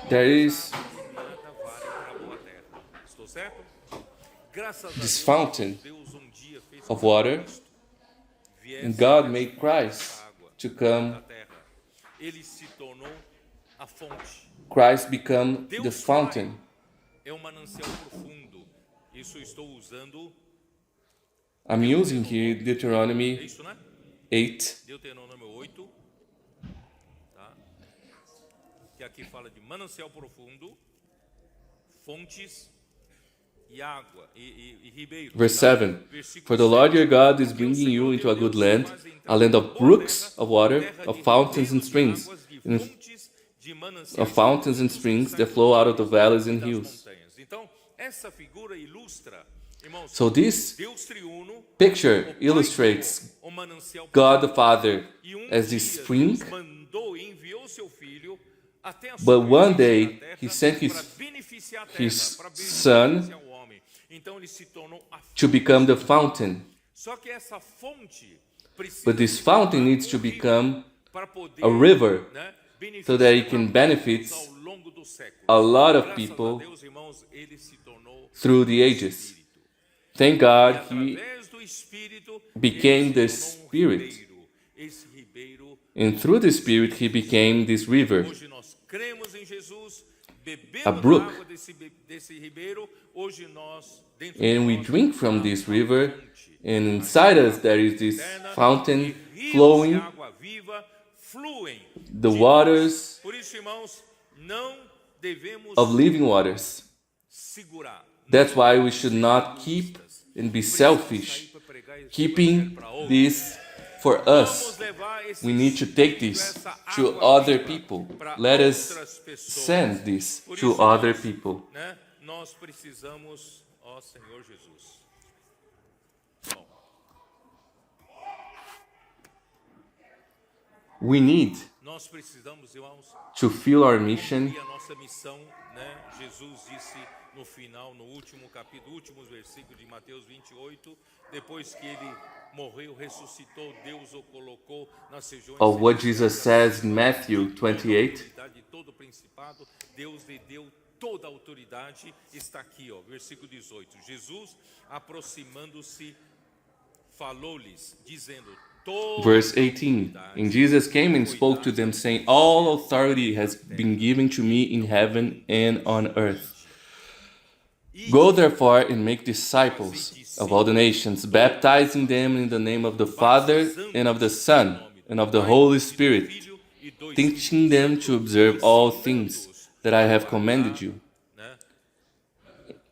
There is de nada vale para a boa terra. Estou certo? Graças a this Deus, fountain Deus um dia fez of com que water, Cristo viesse and God a made Christ água to da come. terra. Ele se tornou a fonte. Christ become the fountain. É um manancial profundo. Isso eu estou usando. I'm using here É Deuteronomy isso, né? 8. Deuteronômio 8. Tá? Que aqui fala de manancial profundo. fontes e água e ribeiros. Verse 7. For the Lord your God is bringing you into a good land, a land of brooks of water, of fountains and springs, of fountains and springs that flow out of the valleys and hills. Então, essa figura ilustra, irmãos, So this Deus triuno, picture illustrates o manancial God the Father e as the dia spring, Deus mandou e enviou seu filho até a but one superfície day da terra he sent para beneficiar a terra, his para son beneficiar o homem. Então ele se tornou a to become the fountain. Só que essa fonte precisa But this se fountain tornar needs to become para poder, a river né, so that it beneficiar can benefit ao longo dos séculos. a lot of Graças people a Deus, irmãos, ele se tornou through the ages. Thank God he através do Espírito became ele the se tornou Spirit. ribeiro. Esse ribeiro, And through the Spirit he became this river. hoje nós cremos em Jesus, bebemos A da brook. água desse ribeiro. Hoje nós dentro And de we nós drink from há this uma river, fonte and inside us there is this eterna, fountain e rios flowing. de água viva fluem The de waters nós. Por isso, irmãos, não devemos of living waters. segurar. That's why we should not keep and be selfish, keeping this for us. We need to take this to other people. Let us send this to other people. Né? Nós precisamos, ó Senhor Jesus. Bom, We need nós precisamos, irmãos, to feel our mission. e a nossa missão, né? Jesus disse no final, no último capítulo, últimos versículos de Mateus 28, depois que ele morreu, ressuscitou, Deus o colocou nas regiões Of what Jesus celestiais, says in Matthew 28. autoridade, todo o principado, Deus lhe deu toda a autoridade. Está aqui, ó, versículo 18. Jesus, aproximando-se, falou-lhes, dizendo: Verse 18. And Jesus came and spoke to them, saying, All authority has been given to me in heaven and on earth. Go therefore and make disciples of all the nations, baptizing them in the name of the Father and of the Son and of the Holy Spirit, teaching them to observe all things that I have commanded you.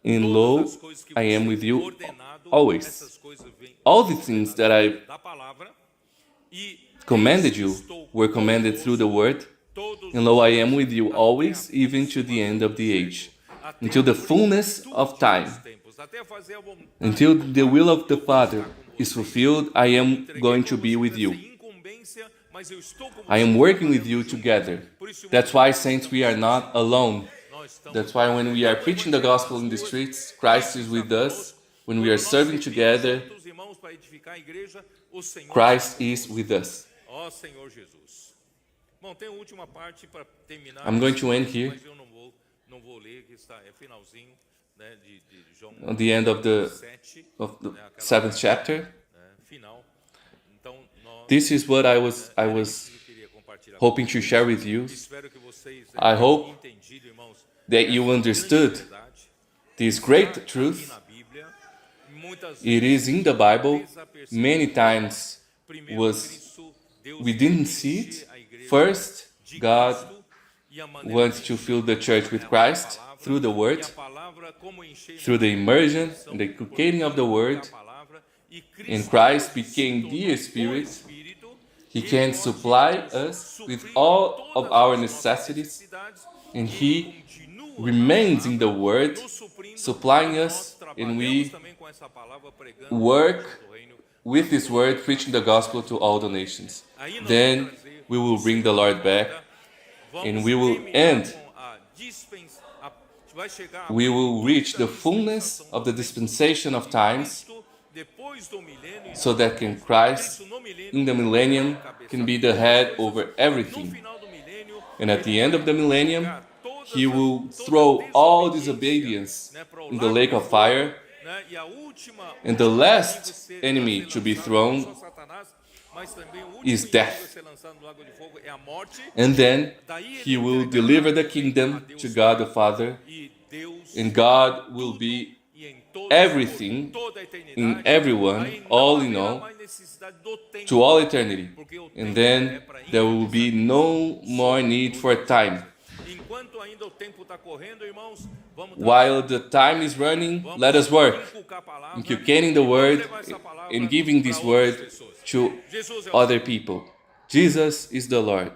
And lo, I am with you always. All the things that I commanded you were commanded through the word, and lo, I am with you always, even to the end of the age, until the fullness of time, until the will of the Father is fulfilled. I am going to be with you. I am working with you together. That's why, saints, we are not alone. That's why when we are preaching the gospel in the streets, Christ is with us. When we are serving together, Christ is with us. Ó Senhor Jesus. Bom, tem a última parte para terminar. I'm going to end here. Mas eu não vou ler, que está finalzinho, né, de João At the end of the 7, seventh chapter, final. Então, nós this is what I was eu queria compartilhar. hoping to share with you. Espero que vocês I hope tenham entendido, irmãos, that you understood verdade. this great Aqui truth. na Bíblia, muitas It is in the Bible. Many times primeiro was Cristo, Deus we didn't see it. First, God e a maneira wants to fill the church with Christ through the e word, a palavra como encher through the immersion and the inculcating of the word, a palavra, e and Christ became the Spirit. Espírito, He can supply us with all of our necessities, and He remains in the Word, supplying us, and we work with this Word, preaching the gospel to all the nations. Then we will bring the Lord back, and we will end. We will reach the fullness of the dispensation of times, so that can Christ in the millennium can be the head over everything. And at the end of the millennium, He will throw all disobedience in the lake of fire, and the last enemy to be thrown is death. And then He will deliver the kingdom to God the Father, and God will be everything in everyone, all in all, to all eternity. And then there will be no more need for time. ainda o tempo está correndo, irmãos, vamos While the time is running, let us work, inculcar a palavra, inculcating the e vamos word levar essa palavra and giving para this outras word pessoas. to Jesus é o other Senhor. people. Jesus is the Lord.